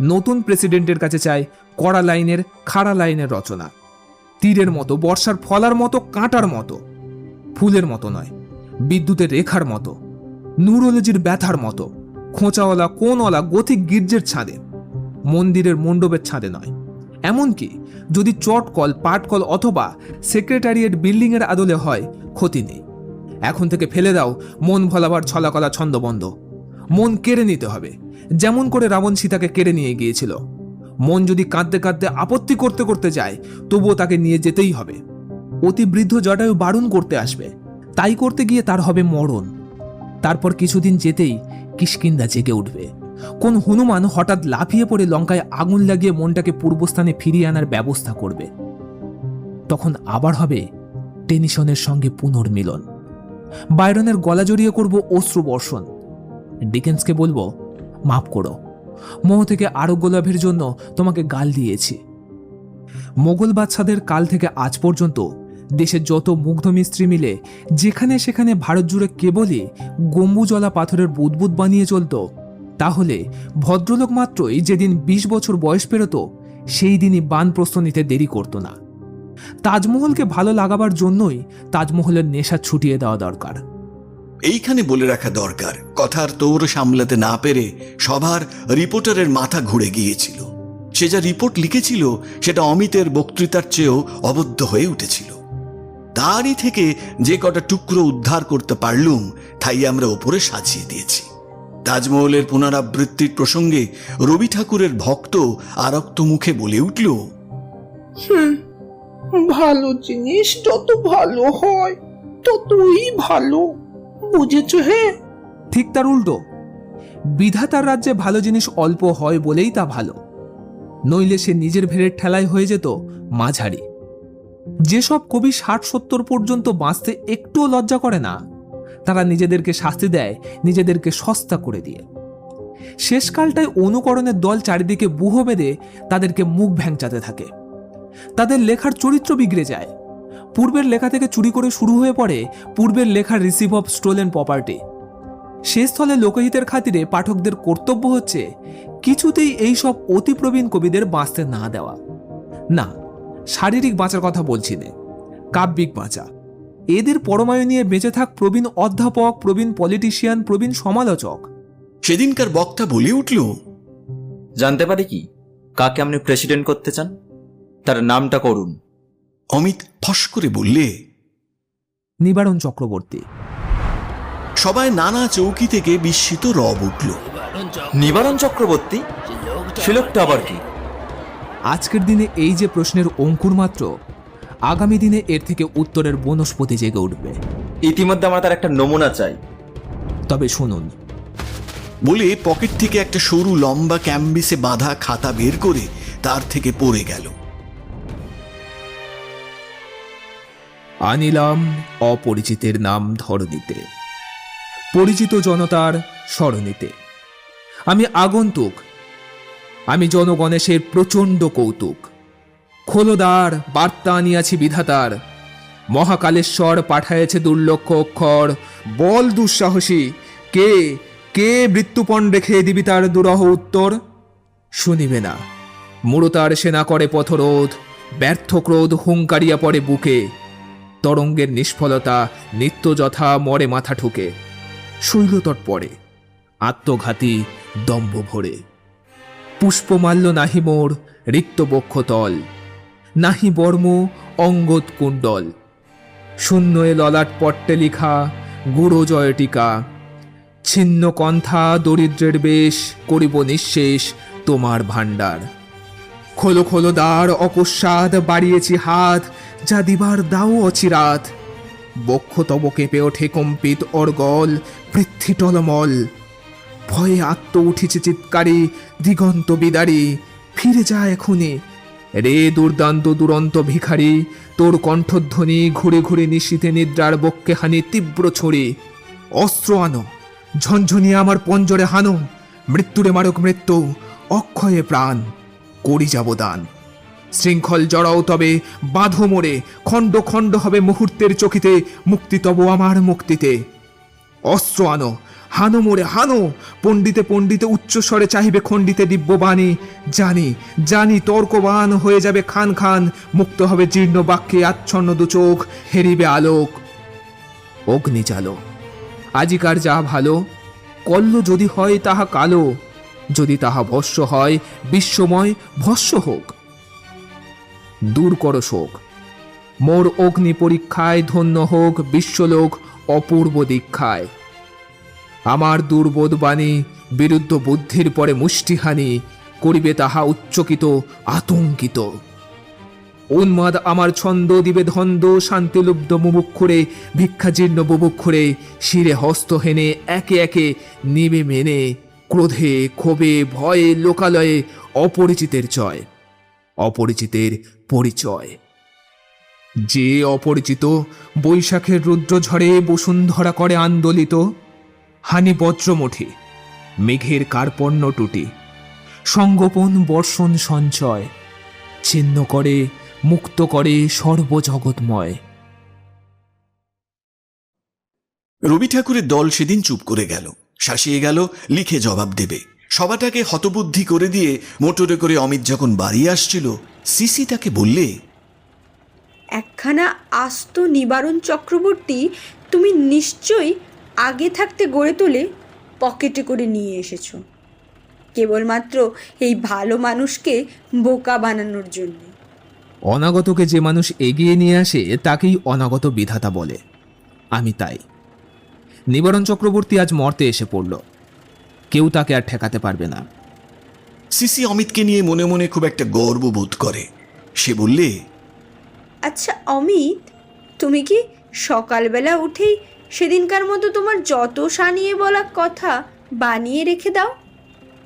নতুন প্রেসিডেন্টের কাছে চাই কড়া লাইনের, খাড়া লাইনের রচনা, তীরের মতো, বর্ষার ফলার মতো, কাঁটার মতো, ফুলের মতো নয়, বিদ্যুতের রেখার মতো, নুরোলজির ব্যথার মতো, খোঁচাওয়ালা কোনওয়ালা গথিক গির্জের ছাদে, মন্দিরের মণ্ডপের ছাদে নয়। এমনকি যদি চটকল, পাটকল অথবা সেক্রেটারিয়েট বিল্ডিংয়ের আদলে হয়, ক্ষতি নেই। এখন থেকে ফেলে দাও মন ভোলাবার ছলাকলা ছন্দবন্ধ। মন কেড়ে নিতে হবে, যেমন করে রাবণ সীতাকে কেড়ে নিয়ে গিয়েছিল। মন যদি কাঁদতে কাঁদতে আপত্তি করতে করতে যায়, তবুও তাকে নিয়ে যেতেই হবে। অতি বৃদ্ধ জটায়ু বারণ করতে আসবে, তাই করতে গিয়ে তার হবে মরণ। তারপর কিছুদিন যেতেই কিষ্কিন্ধা জেগে উঠবে। কোন হনুমান হঠাৎ লাফিয়ে পড়ে লঙ্কায় আগুন লাগিয়ে মনটাকে পূর্বস্থানে ফিরিয়ে আনার ব্যবস্থা করবে। তখন আবার হবে টেনিসনের সঙ্গে পুনর্মিলন। বায়রনের গলা জড়িয়ে করব অশ্রু বর্ষণ। ডিকেন্সকে বলবো, মাফ করো, মোহ থেকে আরোগ্য লাভের জন্য তোমাকে গাল দিয়েছি। মোগল বাদশাদের কাল থেকে আজ পর্যন্ত দেশের যত মুগ্ধ মিস্ত্রি মিলে যেখানে সেখানে ভারত জুড়ে কেবলই গম্বুজলা পাথরের বুদবুদ বানিয়ে চলত, তাহলে ভদ্রলোক মাত্রই যেদিন 20 বছর বয়স পেরোত, সেই দিনই বানপ্রস্থ নিতে দেরি করত না। তাজমহলকে ভালো লাগাবার জন্যই তাজমহলের নেশা ছুটিয়ে দেওয়া দরকার। এইখানে বলে রাখা দরকার, কথার তোর সামলাতে না পেরে সবার রিপোর্টারের মাথা ঘুরে গিয়েছিল। সে যা রিপোর্ট লিখেছিল সেটা অমিতের বক্তৃতার চেয়েও অবদ্ধ হয়ে উঠেছিল। তারই থেকে যে কটা টুকরো উদ্ধার করতে পারলুম, তাই আমরা ওপরে সাজিয়ে দিয়েছি। তাজমহলের পুনরাবৃত্তির প্রসঙ্গে রবি ঠাকুরের ভক্ত আরক্ত মুখে বলে উঠল, ভালো জিনিস যত ভালো হয় ততই ভালো, বুঝেছ? হ্যাঁ, ঠিক তার উল্টো। বিধাতার রাজ্যে ভালো জিনিস অল্প হয় বলেই তা ভালো, নইলে সে নিজের ভেড়ের ঠেলায় হয়ে যেত মাঝারি। যেসব কবি 60-70 পর্যন্ত বাঁচতে একটুও লজ্জা করে না, তারা নিজেদেরকে শাস্তি দেয় নিজেদেরকে সস্তা করে দিয়ে। শেষকালটায় অনুকরণের দল চারিদিকে বুহ বেঁধে তাদেরকে মুখ ভ্যাংচাতে থাকে। তাদের লেখার চরিত্র বিগড়ে যায়। পূর্বের লেখা থেকে চুরি করে শুরু হয়ে পড়ে পূর্বের লেখার রিসিভ অফ স্টোলেন প্রপার্টি। সে স্থলে লোকহিতের খাতিরে পাঠকদের কর্তব্য হচ্ছে কিছুতেই এই সব অতি প্রবীণ কবিদের বাঁচতে না দেওয়া। না, শারীরিক বাঁচার কথা বলছি না, কাব্যিক বাঁচা। এদের পরমায়ু নিয়ে বেঁচে থাক প্রবীণ অধ্যাপক, প্রবীণ পলিটিশিয়ান, প্রবীণ সমালোচক। সেদিনকার বক্তা বলে উঠল, জানতে পারি কি কাকে আপনি প্রেসিডেন্ট করতে চান? তার নামটা করুন। অমিত ফস করে বললে, নিবারণ চক্রবর্তী। সবাই নানা চৌকি থেকে বিস্মিত রব উঠল। নিবারণ চক্রবর্তী? সে লোকটা আবার কি? আজকের দিনে এই যে প্রশ্নের অঙ্কুর মাত্র, আগামী দিনে এর থেকে উত্তরের বনস্পতি জেগে উঠবে। ইতিমধ্যে আমার তার একটা নমুনা চাই। তবে শুনুন। বলে পকেট থেকে একটা সরু লম্বা ক্যাম্বিসে বাঁধা খাতা বের করে তার থেকে পড়ে গেল। আনিলাম অপরিচিতের নাম ধরণীতে, পরিচিত জনতার স্মরণীতে। আমি আগন্তুক, আমি জনগণেশের প্রচণ্ড কৌতুক। খোলদার বার্তা আনিয়াছি বিধাতার, মহাকালেশ্বর পাঠায়েছে দুর্লক্ষ অক্ষর। বল দুঃসাহসী, কে কে মৃত্যুপণ রেখে দিবি তার দুরহ উত্তর? শুনিবে না, মূঢ়তার সেনা করে পথরোধ, ব্যর্থ ক্রোধ হুঙ্কারিয়া পড়ে বুকে। তরঙ্গের নিষ্ফলতা নিত্য যথা মরে মাথা ঠুকে। শৈলতট পড়ে আত্মঘাতী দম্ভ ভরে। পুষ্পমাল্য নাহি মোর রিক্ত বক্ষতল, নাহি বর্ম অঙ্গদ কুণ্ডল। শূন্য এ ললাট পট্টে লিখা গুরু জয় টিকা। ছিন্ন কন্থা দরিদ্রের বেশ, করিব নিঃশেষ তোমার ভাণ্ডার। খোলো খোলো দ্বার অকস্মাৎ, বাড়িয়েছি হাত, যা দিবার দাও অচিরাত। বক্ষ তব কেঁপে ওঠে কম্পিত অর্গল, পৃথ্বী টলমল। ভয়ে আত্ম উঠিছে চিৎকারি, দিগন্ত বিদারি। ফিরে যা এখুনি রে দুর্দান্ত দুরন্ত ভিখারি, তোর কণ্ঠধ্বনি ঘুরে ঘুরে নিশীথে নিদ্রার বক্ষে হানি তীব্র ছড়ি। অস্ত্র আনো, ঝনঝনিয়ে আমার পঞ্জরে হানো। মৃত্যুরে মারক মৃত্যু, অক্ষয়ে প্রাণ, করি যাব দান। শৃঙ্খল জড়াও তবে বাঁধো মোরে, খণ্ড খণ্ড হবে মুহূর্তের চকিতে, মুক্তি তব আমার মুক্তিতে। অস্ত্র আনো, হানো মোরে হানো। পণ্ডিতে পণ্ডিতে উচ্চস্বরে চাহিবে খণ্ডিতে দিব্যবাণী। জানি জানি তর্কবান হয়ে যাবে খান খান, মুক্ত হবে জীর্ণ বাক্যে আচ্ছন্ন দু চোখ, হেরিবে আলোক। অগ্নি চালো, আজিকার যা ভালো, কল্ল যদি হয় তাহা কালো। যদি তাহা ভস্য হয় বিশ্বময় ভস্য হোক। দূর কর শোক, মোর অগ্নি পরীক্ষায় ধন্য হোক বিশ্বলোক অপূর্ব দীক্ষায়। আমার দুর্বোধ বাণী বিরুদ্ধ বুদ্ধির পরে মুষ্টিহানি, করিবে তাহা উচ্চকিত আতঙ্কিত। উন্মাদ আমার ছন্দ দিবে ধন্দ, শান্তিলুব্ধ মুমুক্ষুরে ভিক্ষাজীর্ণ বুভুক্ষুরে। শিরে হস্ত হেনে একে একে নিবে মেনে, ক্রোধে ক্ষোভে ভয়ে লোকালয়ে অপরিচিতের জয়, অপরিচিতের পরিচয়। যে অপরিচিত বৈশাখের রুদ্রঝড়ে বসুন্ধরা করে আন্দোলিত। হানি বজ্রমুঠি, মেঘের কার্পণ্য টুটি। সঙ্গোপন বর্ষণ সঞ্চয়, ছিন্ন করে মুক্ত করে সর্বজগৎময়। রবি ঠাকুরের দল সেদিন চুপ করে গেল, শাসিয়ে গেল লিখে জবাব দেবে। সবাটাকে হতবুদ্ধি করে দিয়ে মোটরে করে অমিত যখন বাড়ি আসছিল, সিসি তাকে বললে, একখানা আস্ত নিবারণ চক্রবর্তী তুমি নিশ্চয়ই আগে থাকতে গড়ে তুলে পকেটে করে নিয়ে এসেছো, কেবলমাত্র এই ভালো মানুষকে বোকা বানানোর জন্য। অনাগতকে যে মানুষ এগিয়ে নিয়ে আসে তাকেই অনাগত বিধাতা বলে। আমি তাই। নিবারণ চক্রবর্তী আজ মর্তে এসে পড়ল, কেউ তাকে আর ঠেকাতে পারবে না। সিসি অমিতকে নিয়ে মনে মনে খুব একটা গর্ব বোধ করে। সে বললে, আচ্ছা অমিত, তুমি কি সকালবেলা উঠেই সেদিনকার মতো তোমার যত সানিয়ে বলা কথা বানিয়ে রেখে দাও?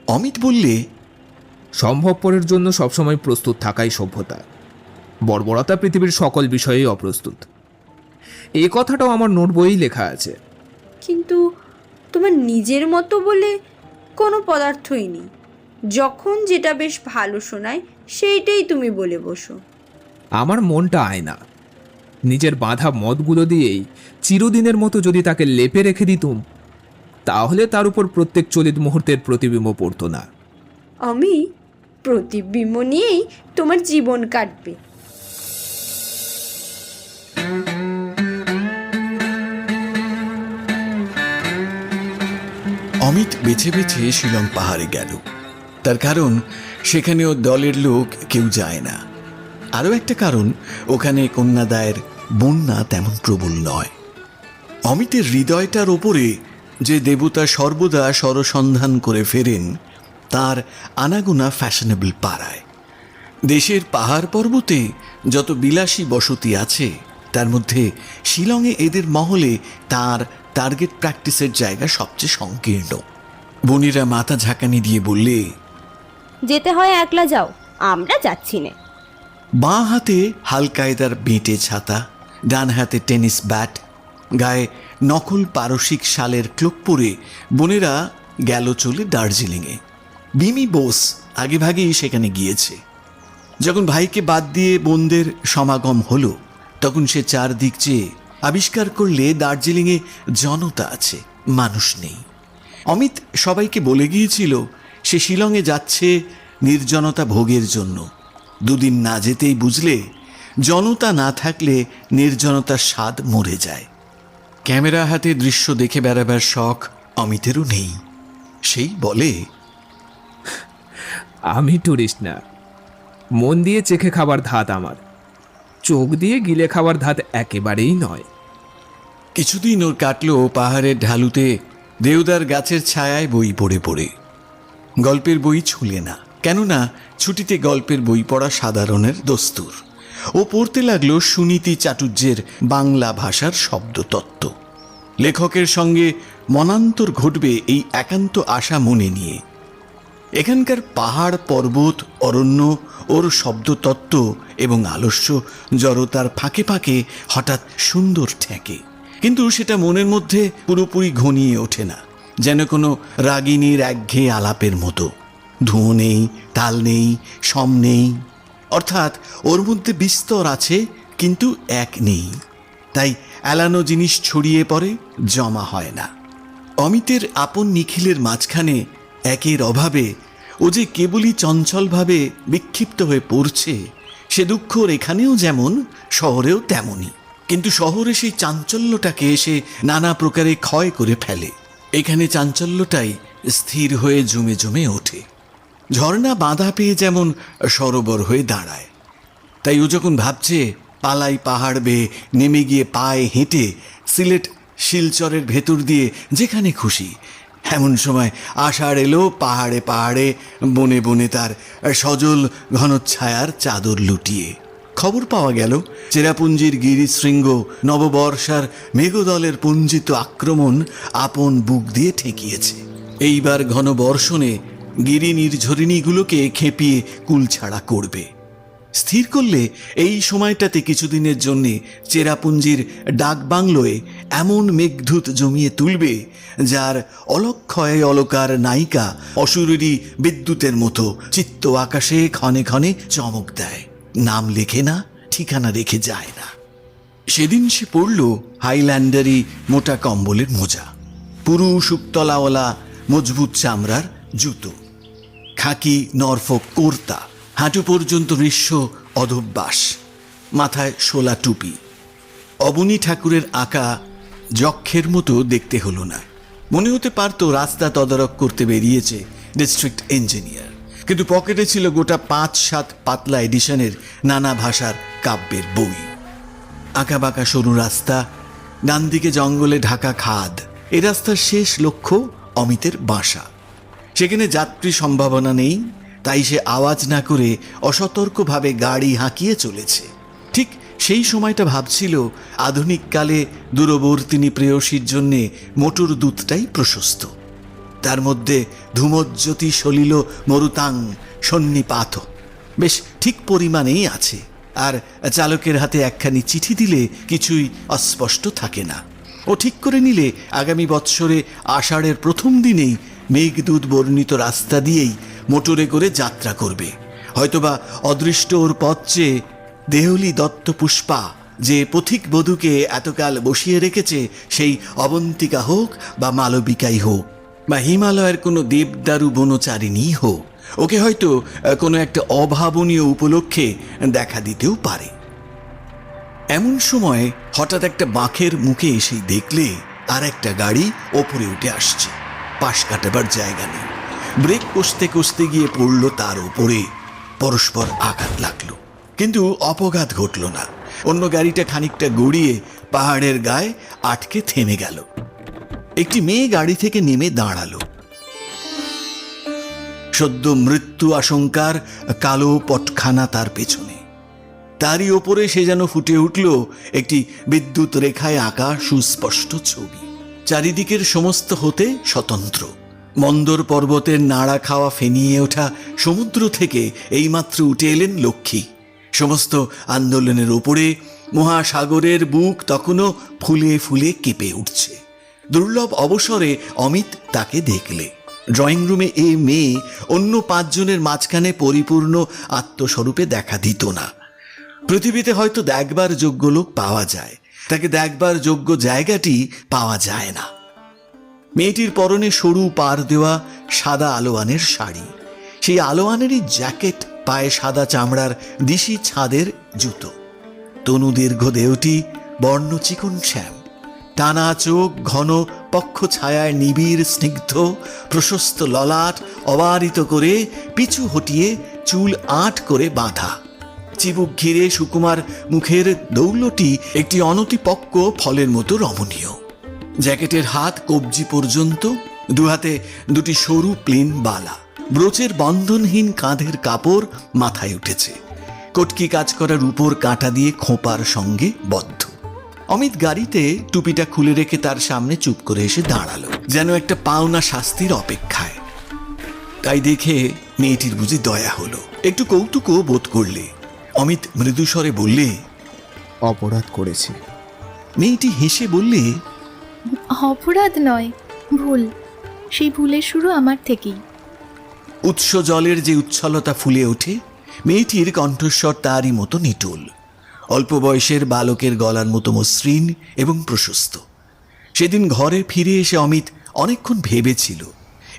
অমিত বললে, সম্ভবপরের জন্য সবসময় প্রস্তুত থাকাই সভ্যতা। বর্বরতা পৃথিবীর সকল বিষয়েই অপ্রস্তুত। এই কথাটাও আমার নোট বইয়েই লেখা আছে। কিন্তু তোমার নিজের মতো বলে কোনো পদার্থই নেই। যখন যেটা বেশ ভালো শোনায় সেইটাই তুমি বলে বসো। আমার মনটা আয়না, নিজের বাঁধা মতগুলো দিয়েই চিরদিনের মতো যদি তাকে লেপে রেখে দিতুম, তাহলে তার উপর প্রত্যেক চলিত মুহূর্তের প্রতিবিম্ব পড়তো না। আমি প্রতিবিম্ব নিয়েই তোমার জীবন কাটবে। অমিত বেছে বেছে শিলং পাহাড়ে গেল। তার কারণ সেখানেও দলের লোক কেউ যায় না। আরও একটা কারণ, ওখানে কন্যাদায়ের বন্যা তেমন প্রবল নয়। অমিতের হৃদয়টার ওপরে যে দেবতা সর্বদা সরসন্ধান করে ফেরেন, তার আনাগোনা ফ্যাশনেবল পাড়ায়। দেশের পাহাড় পর্বতে যত বিলাসী বসতি আছে, তার মধ্যে শিলংয়ে এদের মহলে তার টার্গেট প্র্যাকটিসের জায়গা সবচেয়ে সংকীর্ণ। বনিরা মাথা ঝাঁকানি দিয়ে বললে, যেতে হয় একলা যাও, আমরা যাচ্ছি না। বাঁ হাতে হালকায়দার বেঁটে ছাতা, ডান হাতে টেনিস ব্যাট, গায়ে নকল পারসিক শালের ক্লোক পরে বোনেরা গেল চলে দার্জিলিংয়ে। বিমি বোস আগেভাগেই সেখানে গিয়েছে। যখন ভাইকে বাদ দিয়ে বোনদের সমাগম হলো, তখন সে চারদিক চেয়ে আবিষ্কার করলে দার্জিলিংয়ে জনতা আছে, মানুষ নেই। অমিত সবাইকে বলে গিয়েছিল সে শিলংয়ে যাচ্ছে নির্জনতা ভোগের জন্য। দুদিন না যেতেই বুঝলে জনতা না থাকলে নির্জনতার স্বাদ মরে যায়। ক্যামেরা হাতে দৃশ্য দেখে বেড়াবার শখ অমিতেরও নেই। সেই বলে, আমি টুরিস্ট না, মন দিয়ে চেখে খাবার ধাত আমার, চোখ দিয়ে গিলে খাবার ধাত একেবারেই নয়। কিছুদিন ওর কাটলো পাহাড়ের ঢালুতে দেওদার গাছের ছায়ায় বই পড়ে পড়ে। গল্পের বই ছুলে না, কেননা ছুটিতে গল্পের বই পড়া সাধারণের দস্তুর। ও পড়তে লাগলো সুনীতি চাটুর্যের বাংলা ভাষার শব্দতত্ত্ব। লেখকের সঙ্গে মনান্তর ঘটবে এই একান্ত আশা মনে নিয়ে। এখানকার পাহাড় পর্বত অরণ্য ওর শব্দতত্ত্ব এবং আলস্য জড়তার ফাঁকে ফাঁকে হঠাৎ সুন্দর ঠেকে, কিন্তু সেটা মনের মধ্যে পুরোপুরি ঘনিয়ে ওঠে না, যেন কোনো রাগিনীর একঘেয়ে আলাপের মতো। ধুঁ নেই, তাল নেই, সম নেই, অর্থাৎ ওর মধ্যে বিস্তর আছে কিন্তু এক নেই। তাই এলানো জিনিস ছড়িয়ে পড়ে, জমা হয় না। অমিতের আপন নিখিলের মাঝখানে একের অভাবে ও যে কেবলই চঞ্চলভাবে বিক্ষিপ্ত হয়ে পড়ছে, সে দুঃখ এখানেও যেমন শহরেও তেমনই। কিন্তু শহরে সেই চাঞ্চল্যটাকে সে নানা প্রকারে ক্ষয় করে ফেলে। এখানে চাঞ্চল্যটাই স্থির হয়ে জমে জমে ওঠে। ঝর্ণা বাঁধা পেয়ে যেমন সরোবর হয়ে দাঁড়ায়। তাই ও যখন ভাবছে পালাই পাহাড় বেয়ে নেমে গিয়ে পায়ে হেঁটে সিলেট শিলচরের ভেতর দিয়ে যেখানে খুশি, এমন সময় আষাঢ় এলো পাহাড়ে পাহাড়ে বনে বনে তার সজল ঘনচ্ছায়ার চাদর লুটিয়ে। খবর পাওয়া গেল চেরাপুঞ্জির গিরিশৃঙ্গ নববর্ষার মেঘদলের পুঞ্জিত আক্রমণ আপন বুক দিয়ে ঠেকিয়েছে। এইবার ঘন বর্ষণে গিরি নির্ঝরিণীগুলোকে খেপিয়ে কুলছাড়া করবে। স্থির করলে এই সময়টাতে কিছুদিনের জন্যে চেরাপুঞ্জির ডাকবাংলোয় এমন মেঘধূত জমিয়ে তুলবে, যার অলক্ষয় অলকার নায়িকা অসুরেরই বিদ্যুতের মতো চিত্ত আকাশে ক্ষণে ক্ষণে চমক দেয়। নাম লেখে না, ঠিকানা রেখে যায় না। সেদিন সে পড়ল হাইল্যান্ডারি মোটা কম্বলের মোজা, পুরু শুকতলাওয়ালা মজবুত চামড়ার জুতো, খাকি নরফক কোর্তা, হাঁটু পর্যন্ত ঋষ্য অধব্যাস, মাথায় শোলা টুপি। অবনী ঠাকুরের আঁকা যক্ষের মতো দেখতে হলো না। মনে হতে পারত রাস্তা তদারক করতে বেরিয়েছে ডিস্ট্রিক্ট ইঞ্জিনিয়ার, কিন্তু পকেটে ছিল গোটা 5-7 পাতলা এডিশনের নানা ভাষার কাব্যের বই। আঁকা বাঁকা সরু রাস্তা, ডান দিকে জঙ্গলে ঢাকা খাদ। এ রাস্তার শেষ লক্ষ্য অমিতের বাসা। সেখানে যাত্রী সম্ভাবনা নেই, তাই সে আওয়াজ না করে অসতর্কভাবে গাড়ি হাঁকিয়ে চলেছে। ঠিক সেই সময়টা ভাবছিল আধুনিককালে দূরবর্তিনী প্রেয়সীর জন্যে মোটর দুধটাই প্রশস্ত। তার মধ্যে ধূমজ্যোতি সলিল মরুতাং সন্নিপাত বেশ ঠিক পরিমাণেই আছে, আর চালকের হাতে একখানি চিঠি দিলে কিছুই অস্পষ্ট থাকে না। ও ঠিক করে নিলে আগামী বৎসরে আষাঢ়ের প্রথম দিনেই মেঘদূত বর্ণিত রাস্তা দিয়েই মোটরে করে যাত্রা করবে। হয়তোবা অদৃষ্ট ওর পথ চেয়ে দেহলি দত্ত পুষ্পা যে পথিক বধূকে এতকাল বসিয়ে রেখেছে, সেই অবন্তিকা হোক বা মালবিকাই হোক বা হিমালয়ের কোনো দেবদারু বনচারিণী হোক, ওকে হয়তো কোনো একটা অভাবনীয় উপলক্ষে দেখা দিতেও পারে। এমন সময় হঠাৎ একটা বাঁকের মুখে এসেই দেখলে আর একটা গাড়ি ওপরে উঠে আসছে। পাশ কাটাবার জায়গা নেই, ব্রেক কষতে কষতে গিয়ে পড়ল তার ওপরে। পরস্পর আঘাত লাগলো, কিন্তু অপঘাত ঘটল না। অন্য গাড়িটা খানিকটা গড়িয়ে পাহাড়ের গায়ে আটকে থেমে গেল। একটি মেয়ে গাড়ি থেকে নেমে দাঁড়ালো। সদ্য মৃত্যু আশঙ্কার কালো পটখানা তার পেছনে, তারই ওপরে সে যেন ফুটে উঠল একটি বিদ্যুৎ রেখায় আঁকা সুস্পষ্ট ছবি। চারিদিকের সমস্ত হতে স্বতন্ত্র। মন্দর পর্বতের নাড়া খাওয়া ফেনিয়ে ওঠা সমুদ্র থেকে এইমাত্র উঠে এলেন লক্ষ্মী। সমস্ত আন্দোলনের ওপরে মহাসাগরের বুক তখনও ফুলে ফুলে কেঁপে উঠছে। দুর্লভ অবসরে অমিত তাকে দেখলে। ড্রয়িং রুমে এই মেয়ে অন্য 5 জনের মাঝখানে পরিপূর্ণ আত্মস্বরূপে দেখা দিত না। পৃথিবীতে হয়তো দেখবার যোগ্য লোক পাওয়া যায়, তাকে দেখবার যোগ্য জায়গাটি পাওয়া যায় না। মেয়েটির পরনে সরু পার দেওয়া সাদা আলোয়ানের শাড়ি, সেই আলোয়ানেরই জ্যাকেট, পায়ে সাদা চামড়ার দিশি ছাদের জুতো, তনু দীর্ঘ দেহটি বর্ণ চিকন শ্যাম, টানা চোখ, ঘন পক্ষ ছায়ায় নিবিড় স্নিগ্ধ প্রশস্ত ললাট অবারিত করে পিছু হটিয়ে চুল আঁট করে বাঁধা, চিবুক ঘিরে সুকুমার মুখের দৌলটি একটি অনতিপক্ক ফলের মতো রমণীয়। জ্যাকেটের হাত কবজি পর্যন্ত, দুহাতে দুটি সরু প্লেন বালা, ব্রোচের বন্ধনহীন কাঁধের কাপড় মাথায় উঠেছে, কটকি কাজ করার উপর কাঁটা দিয়ে খোঁপার সঙ্গে বদ্ধ। অমিত গাড়িতে টুপিটা খুলে রেখে তার সামনে চুপ করে এসে দাঁড়ালো, যেন একটা পাওনা শাস্তির অপেক্ষায়। তাই দেখে মেয়েটির বুঝি দয়া হলো, একটু কৌতুকও বোধ করলে। অমিত মৃদুস্বরে বললে, অপরাধ করেছি। মেয়েটি হেসে বললে, অপরাধ নয়, ভুল। সেই ভুলের শুরু আমার থেকেই। উৎস জলের যে উচ্ছলতা ফুলে ওঠে, মেয়েটির কণ্ঠস্বর তারই মতো নিটোল, অল্প বয়সের বালকের গলার মতো মসৃণ এবং প্রশস্ত। সেদিন ঘরে ফিরে এসে অমিত অনেকক্ষণ ভেবেছিল,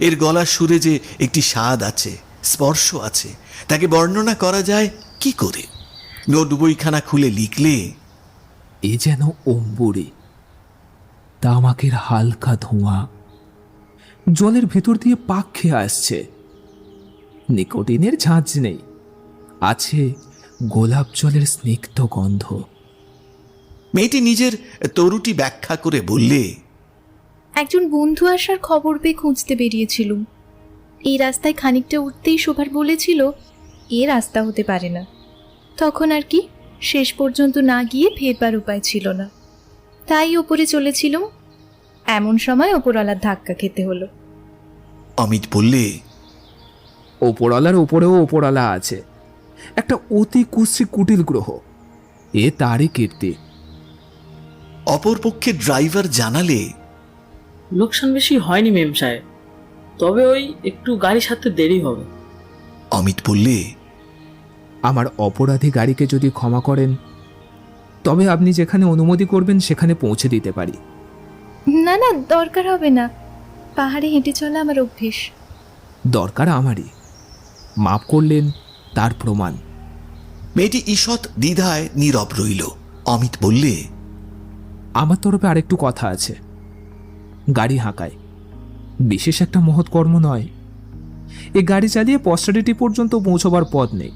এর গলার সুরে যে একটি স্বাদ আছে, স্পর্শ আছে, তাকে বর্ণনা করা যায় কি করে? নোট বইখানা খুলে লিখলে, এ যেন অম্বুরে, তামাকের হালকা ধোঁয়া জলের ভেতর দিয়ে পাক খেয়ে আসছে। নিকোটিনের ঝাঁঝ নেই, আছে গোলাপ জলের স্নিগ্ধ গন্ধ। মেয়েটি নিজের তরুটি ব্যাখ্যা করে বললে, একজন বন্ধু আসার খবর পেয়ে খুঁজতে বেরিয়েছিলুম। এই রাস্তায় খানিকটা উঠতেই শোভার বলেছিল এ রাস্তা হতে পারে না। তখন আর কি, শেষ পর্যন্ত না গিয়ে ফেরবার উপায় ছিল না, তাই ওপরে চলেছিলুম। এমন সময় ওপরওয়ালার ধাক্কা খেতে হলো। অমিত বললে, ওপরওয়ালার ওপরেও ওপরওয়ালা আছে, একটা অতি কুশ্রী কুটিল গ্রহ, এ তারই কীর্তি। অপরপক্ষে ড্রাইভার জানালে, লোকসান বেশি হয়নি মেম সাহেব, তবে ওই একটু গাড়ি সারতে দেরি হবে। অমিত বললে, আমার অপরাধী গাড়িকে যদি ক্ষমা করেন, তবে আপনি যেখানে অনুমতি করবেন সেখানে পৌঁছে দিতে পারি। না না, দরকার হবে না, পাহাড়ে হেঁটে চলা আমার অভ্যেস। দরকার আমারই, মাপ করলেন তার প্রমাণ। মেয়েটি ঈষৎ দ্বিধায় নীরব রইল। অমিত বললে, আমার তরফে আরেকটু কথা আছে। গাড়ি হাঁকায়, বিশেষ একটা মহৎ কর্ম নয়। এ গাড়ি চালিয়ে পস্টারিটি পর্যন্ত পৌঁছবার পথ নেই,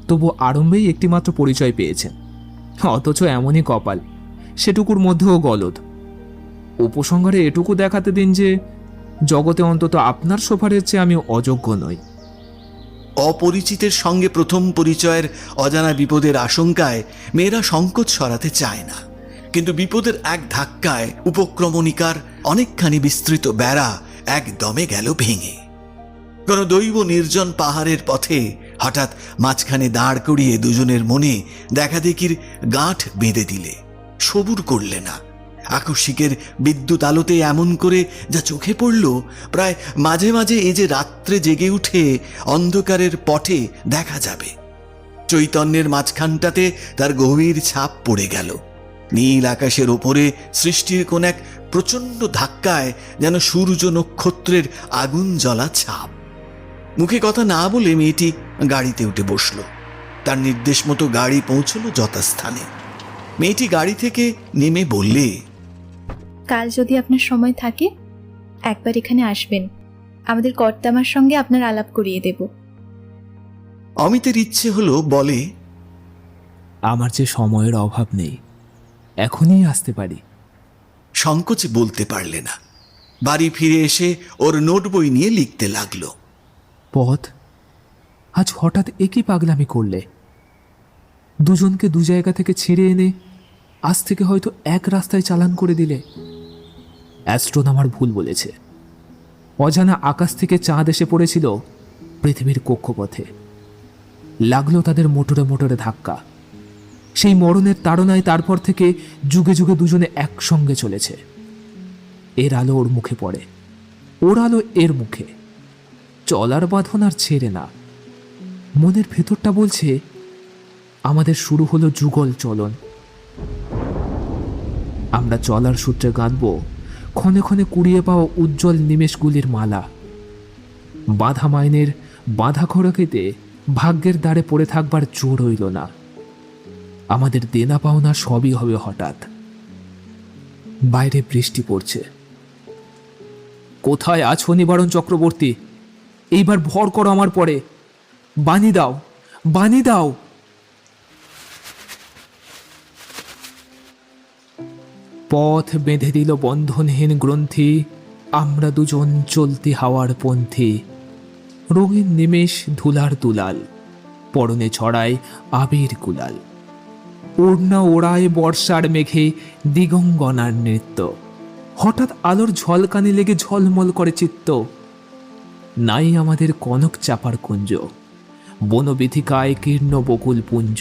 তবু আরম্ভেই একটিমাত্র পরিচয় পেয়েছেন, অথচ এমনই কপাল, সেটুকুর মধ্যেও গলদ। উপসংহারে এটুকু দেখাতে দিন যে জগতে অন্তত আপনার সোফারের চেয়ে আমি অযোগ্য নই। অপরিচিতের সঙ্গে প্রথম পরিচয়ের অজানা বিপদের আশঙ্কায় মেয়েরা সংকোচ সরাতে চায় না, কিন্তু বিপদের এক ধাক্কায় উপক্রমণিকার অনেকখানি বিস্তৃত বেড়া একদমে গেল ভেঙে। কোন দৈব নির্জন পাহাড়ের পথে হঠাৎ মাঝখানে দাঁড় করিয়ে দুজনের মনে দেখাদেখির গাঁঠ বেঁধে দিলে, সবুর করলে না, আকস্মিকের বিদ্যুৎ আলোতে এমন করে যা চোখে পড়ল, প্রায় মাঝে মাঝে এ যে রাত্রে জেগে উঠে অন্ধকারের পটে দেখা যাবে। চৈতন্যের মাঝখানটাতে তার গভীর ছাপ পড়ে গেল। নীল আকাশের ওপরে সৃষ্টির কোন এক প্রচণ্ড ধাক্কায় যেন সূর্য নক্ষত্রের আগুন জ্বলা ছাপ। মুখে কথা না বলে মেয়েটি গাড়িতে উঠে বসল। তার নির্দেশ মতো গাড়ি পৌঁছল যথাস্থানে। মেয়েটি গাড়ি থেকে নেমে বললে, কাল যদি আপনার সময় থাকে একবার এখানে আসবেন, আমাদের কর্তামার সঙ্গে আপনার আলাপ করিয়ে দেব। অমিতের ইচ্ছে হলো বলে, আমার যে সময়ের অভাব নেই, এখনই আসতে পারি। সংকোচে বলতে পারলে না। বাড়ি ফিরে এসে ওর নোট বই নিয়ে লিখতে লাগলো। পথ, আজ হঠাৎ একই পাগলামি করলে। দুজনকে দু জায়গা থেকে ছেড়ে এনে আজ থেকে হয়তো এক রাস্তায় চালান করে দিলে। অ্যাস্ট্রোনমার ভুল বলেছে। অজানা আকাশ থেকে চাঁদ এসে পড়েছিল পৃথিবীর কক্ষপথে। লাগলো তাদের মোটরে মোটরে ধাক্কা। সেই মরণের তাড়নায় তারপর থেকে যুগে যুগে দুজনে একসঙ্গে চলেছে। এর আলো ওর মুখে পড়ে, ওর আলো এর মুখে। চলার বাঁধন আর ছেড়ে না। মনের ভেতরটা বলছে আমাদের শুরু হলো যুগল চলন। আমরা চলার সূত্রে গাঁথব ক্ষণে ক্ষণে কুড়িয়ে পাওয়া উজ্জ্বল নিমেষগুলির মালা। বাঁধা মাইনের বাঁধা খড়কেতে ভাগ্যের দ্বারে পড়ে থাকবার জোর হইল না। আমাদের দেনা পাওনা সবই হবে হঠাৎ। বাইরে বৃষ্টি পড়ছে। কোথায় আছো নিবারণ চক্রবর্তী? এইবার ভর করো আমার পরে। বানি দাও, বানি দাও। পথ বেঁধে দিল বন্ধনহীন গ্রন্থি, আমরা দুজন চলতি হাওয়ার পন্থী। রঙিন নিমেষ ধুলার দুলাল, পরনে ছড়ায় আবির গুলাল। ওড়না ওড়ায় বর্ষার মেঘে দিগঙ্গনার নৃত্য। হঠাৎ আলোর ঝলকানি লেগে ঝলমল করে চিত্ত। নাই আমাদের কনক চাপার কুঞ্জ, বনবিথিকায় কীর্ণ বকুল পুঞ্জ।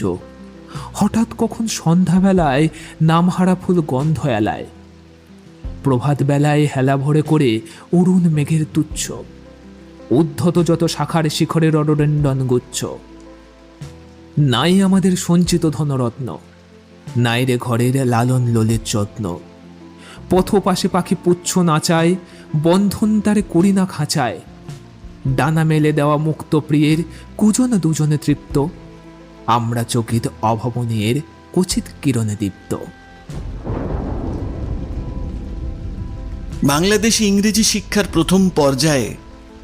হঠাৎ কখন সন্ধ্যাবেলায় নামহারা ফুল গন্ধ এলায়। প্রভাত বেলায় হেলা ভরে করে অরুণ মেঘের তুচ্ছ। উদ্ধত যত শাখার শিখরের রডোডেন্ডন গুচ্ছ। নাই আমাদের সঞ্চিত ধনরত্ন, নাই রে ঘরের লালন লোলের যত্ন। পথ পাশে পাখি পুচ্ছ নাচায়, বন্ধন তারে করি না খাঁচায়। ডানা মেলে দেওয়া মুক্ত প্রিয়ের কুজন দুজনে তৃপ্ত। আমরা চকিত অভাবনীয়ের কচিত কিরণে দীপ্ত। বাংলাদেশে ইংরেজি শিক্ষার প্রথম পর্যায়ে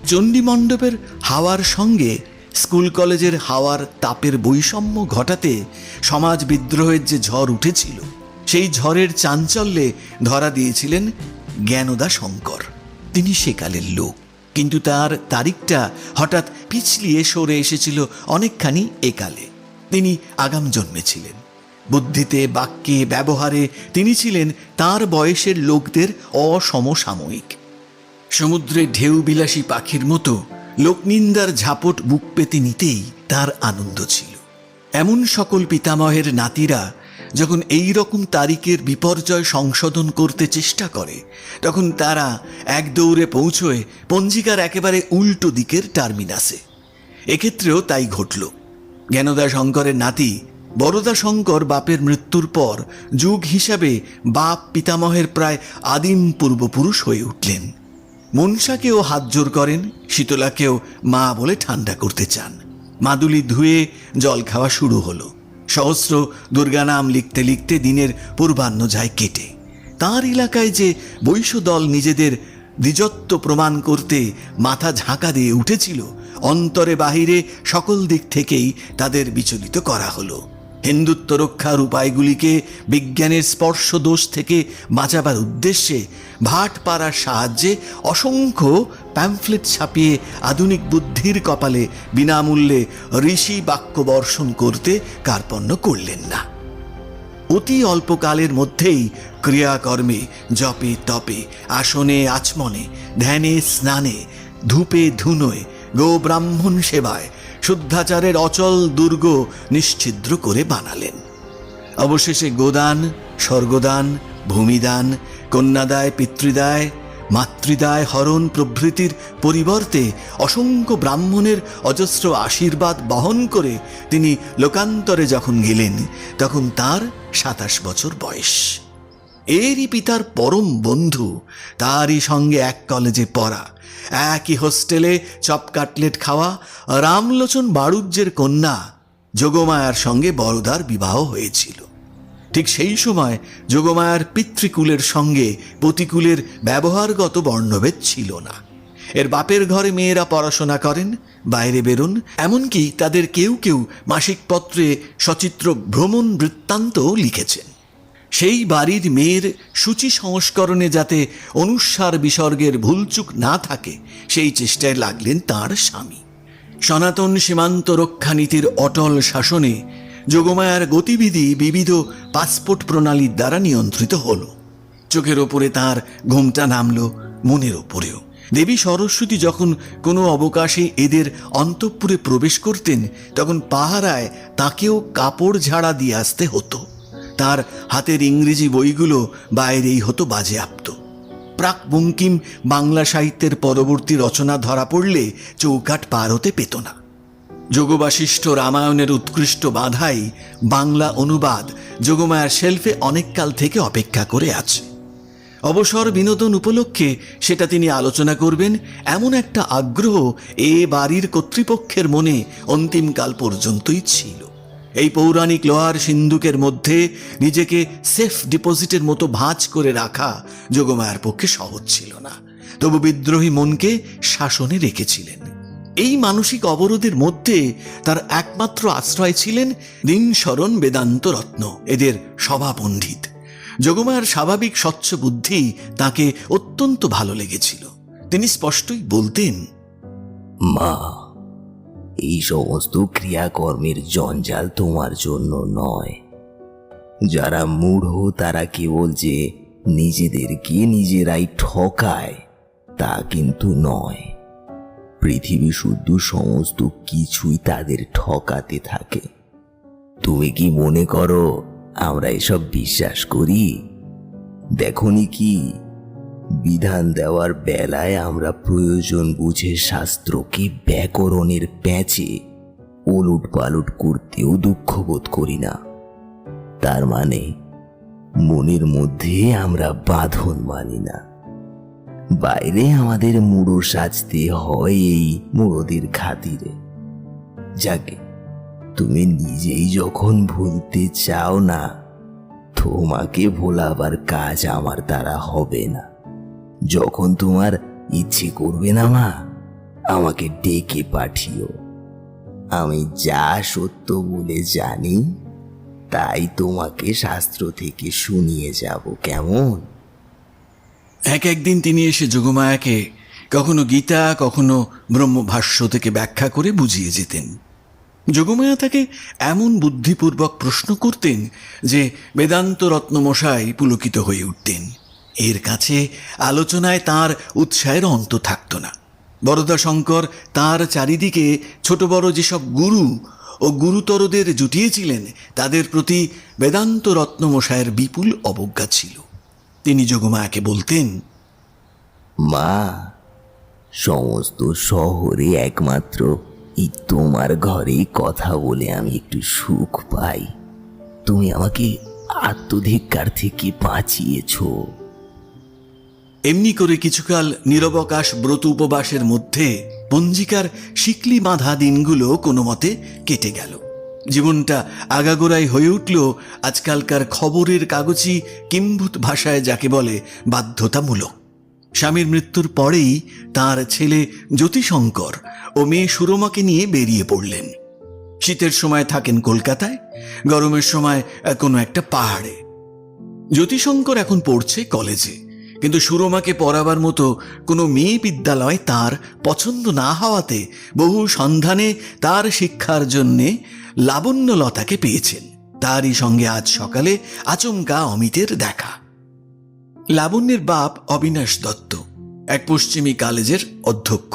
চণ্ডীমণ্ডপের হাওয়ার সঙ্গে স্কুল কলেজের হাওয়ার তাপের বৈষম্য ঘটাতে সমাজ বিদ্রোহের যে ঝড় উঠেছিল, সেই ঝড়ের চাঞ্চল্যে ধরা দিয়েছিলেন জ্ঞানদা শঙ্কর। তিনি সেকালের লোক, কিন্তু তার তারিখটা হঠাৎ পিছলিয়ে সরে এসেছিল অনেকখানি একালে। তিনি আগাম জন্মেছিলেন। বুদ্ধিতে, বাক্যে, ব্যবহারে তিনি ছিলেন তার বয়সের লোকদের অসমসাময়িক। সমুদ্রে ঢেউ বিলাসী পাখির মতো লোকনিন্দার ঝাপট বুক পেতে নিতেই তার আনন্দ ছিল। এমন সকল পিতামহের নাতিরা যখন এই রকম তারিখের বিপর্যয় সংশোধন করতে চেষ্টা করে, তখন তারা এক দৌড়ে পৌঁছয় পঞ্জিকার একেবারে উল্টো দিকের টার্মিনাসে। এক্ষেত্রেও তাই ঘটল। জ্ঞানদা শঙ্করের নাতি বরদা শঙ্কর বাপের মৃত্যুর পর যুগ হিসাবে বাপ পিতামহের প্রায় আদিম পূর্বপুরুষ হয়ে উঠলেন। মনসাকেও হাত জোর করেন, শীতলাকেও মা বলে ঠান্ডা করতে চান। মাদুলি ধুয়ে জল খাওয়া শুরু হলো। সহস্র দুর্গা নাম লিখতে লিখতে দিনের পূর্বাহ্ন যায় কেটে। তার এলাকায় যে বৈশ্য দল নিজেদের দ্বিজত্ব প্রমাণ করতে মাথা ঝাঁকা দিয়ে উঠেছিল, অন্তরে বাহিরে সকল দিক থেকেই তাদের বিচলিত করা হলো। হিন্দুত্ব রক্ষার উপায়গুলিকে বিজ্ঞানের স্পর্শ দোষ থেকে বাঁচাবার উদ্দেশ্যে ভাট পাড়ার সাহায্যে অসংখ্য প্যাম্ফলেট ছাপিয়ে আধুনিক বুদ্ধির কপালে বিনামূল্যে ঋষি বাক্য বর্ষণ করতে কার্পণ্য করলেন না। অতি অল্পকালের মধ্যেই ক্রিয়াকর্মে, জপে তপে, আসনে আচমনে, ধ্যানে স্নানে, ধূপে ধুনোয়, গো ব্রাহ্মণ সেবায় শুদ্ধাচারের অচল দুর্গ নিশ্ছিদ্র করে বানালেন। অবশেষে গোদান, স্বর্গদান, ভূমিদান, কন্যাদায়, পিতৃদায়, মাতৃদায় হরণ প্রভৃতির পরিবর্তে অসংখ্য ব্রাহ্মণের অজস্র আশীর্বাদ বহন করে তিনি লোকান্তরে যখন গেলেন তখন তার 27 বছর বয়স। এরই পিতার পরম বন্ধু, তারই সঙ্গে এক কলেজে পড়া, একই হোস্টেলে চপ কাটলেট খাওয়া রামলোচন বাড়ুজ্যের কন্যা যোগমায়ার সঙ্গে বরদার বিবাহ হয়েছিল। ঠিক সেই সময় যোগমায়ার পিতৃকুলের সঙ্গে পতিকুলের ব্যবহারগত বর্ণভেদ ছিল না। এর বাপের ঘরে মেয়েরা পড়াশোনা করেন, বাইরে বেরোন, এমনকি তাদের কেউ কেউ মাসিক পত্রে সচিত্র ভ্রমণ বৃত্তান্তও লিখেছেন। সেই বাড়ির মেয়ের সূচি সংস্করণে যাতে অনুস্বার বিসর্গের ভুলচুক না থাকে সেই চেষ্টায় লাগলেন তাঁর স্বামী। সনাতন সীমান্ত রক্ষানীতির অটল শাসনে যোগমায়ার গতিবিধি বিবিধ পাসপোর্ট প্রণালীর দ্বারা নিয়ন্ত্রিত হল। চোখের ওপরে তার ঘুমটা নামল, মনের ওপরেও। দেবী সরস্বতী যখন কোনো অবকাশে এদের অন্তঃপুরে প্রবেশ করতেন তখন পাহারায় তাকেও কাপড় ঝাড়া দিয়ে আসতে হতো। তার হাতের ইংরেজি বইগুলো বাইরেই হতো বাজেয়াপ্ত। প্রাক বঙ্কিম বাংলা সাহিত্যের পরবর্তী রচনা ধরা পড়লে চৌকাঠ পার হতে পেত না। যোগবাশিষ্ঠ রামায়ণের উৎকৃষ্ট বাধাই বাংলা অনুবাদ যোগমায়ার শেলফে অনেককাল থেকে অপেক্ষা করে আছে। অবসর বিনোদন উপলক্ষে সেটা তিনি আলোচনা করবেন এমন একটা আগ্রহ এ বাড়ির কর্তৃপক্ষের মনে অন্তিমকাল পর্যন্তই ছিল। এই পৌরাণিক লোহার সিন্ধুকের মধ্যে নিজেকে সেফ ডিপোজিটের মতো ভাঁজ করে রাখা যোগমায়ার পক্ষে সহজ ছিল না, তবু বিদ্রোহী মনকে শাসনে রেখেছিলেন। এই মানসিক অবরোধের মধ্যে তার একমাত্র আশ্রয় ছিলেন দিনশরণ বেদান্ত রত্ন, এদের সভাপণ্ডিত। যোগমায়ার স্বাভাবিক স্বচ্ছ বুদ্ধি তাকে অত্যন্ত ভালো লেগেছিল। তিনি স্পষ্টই বলতেন, মা, এই সমস্ত ক্রিয়াকর্মের জঞ্জাল তোমার জন্য নয়। যারা মূঢ় তারা কেবল যে নিজেদেরকে নিজেরাই ঠকায় তা কিন্তু নয়। পৃথিবী শুদ্ধ সমস্ত কিছুই তাদের ঠকাতে থাকে। তুমি কি মনে করো আমরা এসব বিশ্বাস করি? দেখনি কি, বিধান দেওয়ার বেলায় আমরা প্রয়োজন বুঝে শাস্ত্রকে ব্যাকরণের প্যাঁচে ওলট পালট করতেও দুঃখবোধ করি না। তার মানে মনের মধ্যে আমরা বাঁধন মানি না। বাইরে আমাদের মুড়ো সাজতে হয় এই মুড়োদের খাতিরে। যাকে তুমি নিজেই যখন ভুলতে চাও না, তোমাকে ভোলাবার কাজ আমার দ্বারা হবে না। যখন তোমার ইচ্ছে করবে না মা, আমাকে ডেকে পাঠিও। আমি যা সত্য বলে জানি তাই তোমাকে শাস্ত্র থেকে শুনিয়ে যাব, কেমন? একদিন তিনি এসে যোগমায়াকে কখনো গীতা কখনো ব্রহ্মভাষ্য থেকে ব্যাখ্যা করে বুঝিয়ে যেতেন। যোগমায়া তাকে এমন বুদ্ধিপূর্বক প্রশ্ন করতেন যে বেদান্ত রত্নমশাই পুলকিত হয়ে উঠতেন। এর কাছে আলোচনায় তার উৎসাহের অন্ত থাকত না। বরদা শঙ্কর তার চারিদিকে ছোট বড় যেসব গুরু ও গুরুতরদের জুটিয়েছিলেন তাদের প্রতি বেদান্ত রত্নমশায়ের বিপুল অবজ্ঞা ছিল। তিনি যোগমায়াকে বলতেন, মা, সমস্ত শহরে একমাত্র এই তোমার ঘরেই কথা বলে আমি একটু সুখ পাই। তুমি আমাকে আত্মধিক্কার থেকে বাঁচিয়েছ। এমনি করে কিছুকাল নিরবকাশ ব্রত উপবাসের মধ্যে পঞ্জিকার শিকলি বাঁধা দিনগুলো কোনো মতে কেটে গেল। জীবনটা আগাগোড়াই হয়ে উঠল আজকালকার খবরের কাগজি কিম্ভূত ভাষায় যাকে বলে বাধ্যতামূলক। স্বামীর মৃত্যুর পরেই তার ছেলে জ্যোতিশঙ্কর ও মেয়ে সুরমাকে নিয়ে বেরিয়ে পড়লেন। শীতের সময় থাকেন কলকাতায়, গরমের সময় কোনো একটা পাহাড়ে। জ্যোতিশঙ্কর এখন পড়ছে কলেজে, কিন্তু সুরমাকে পড়াবার মতো কোনো মেয়ে বিদ্যালয় তার পছন্দ না হওয়াতে বহু সন্ধানে তার শিক্ষার জন্যে লাবণ্যলতাকে পেয়েছেন। তারই সঙ্গে আজ সকালে আচমকা অমিতের দেখা। লাবণ্যের বাপ অবিনাশ দত্ত এক পশ্চিমী কলেজের অধ্যক্ষ।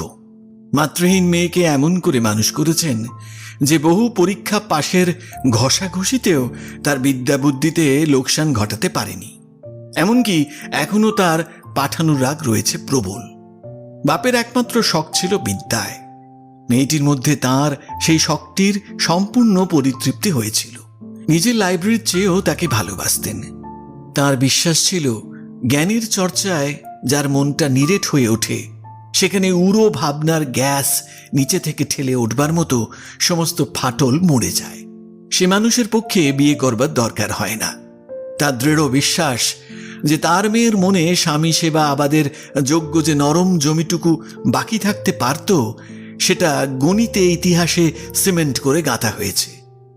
মাতৃহীন মেয়েকে এমন করে মানুষ করেছেন যে বহু পরীক্ষা পাশের ঘষাঘষিতেও তার বিদ্যাবুদ্ধিতে লোকসান ঘটাতে পারেনি। এমনকি এখনো তার পাঠানুরাগ রয়েছে প্রবল। বাপের একমাত্র শখ ছিল বিদ্যায়। মেয়েটির মধ্যে তার সেই শখটির সম্পূর্ণ পরিতৃপ্তি হয়েছিল। নিজের লাইব্রেরির চেয়েও তাকে ভালোবাসতেন। তার বিশ্বাস ছিল জ্ঞানের চর্চায় যার মনটা নিরেট হয়ে ওঠে, সেখানে উড়ো ভাবনার গ্যাস নিচে থেকে ঠেলে উঠবার মতো সমস্ত ফাটল মরে যায়। সে মানুষের পক্ষে বিয়ে করবার দরকার হয় না। তার দৃঢ় বিশ্বাস যে তার মেয়ের মনে স্বামী সেবা আবাদের যোগ্য যে নরম জমিটুকু বাকি থাকতে পারত, সেটা গণিতে ইতিহাসে সিমেন্ট করে গাঁথা হয়েছে।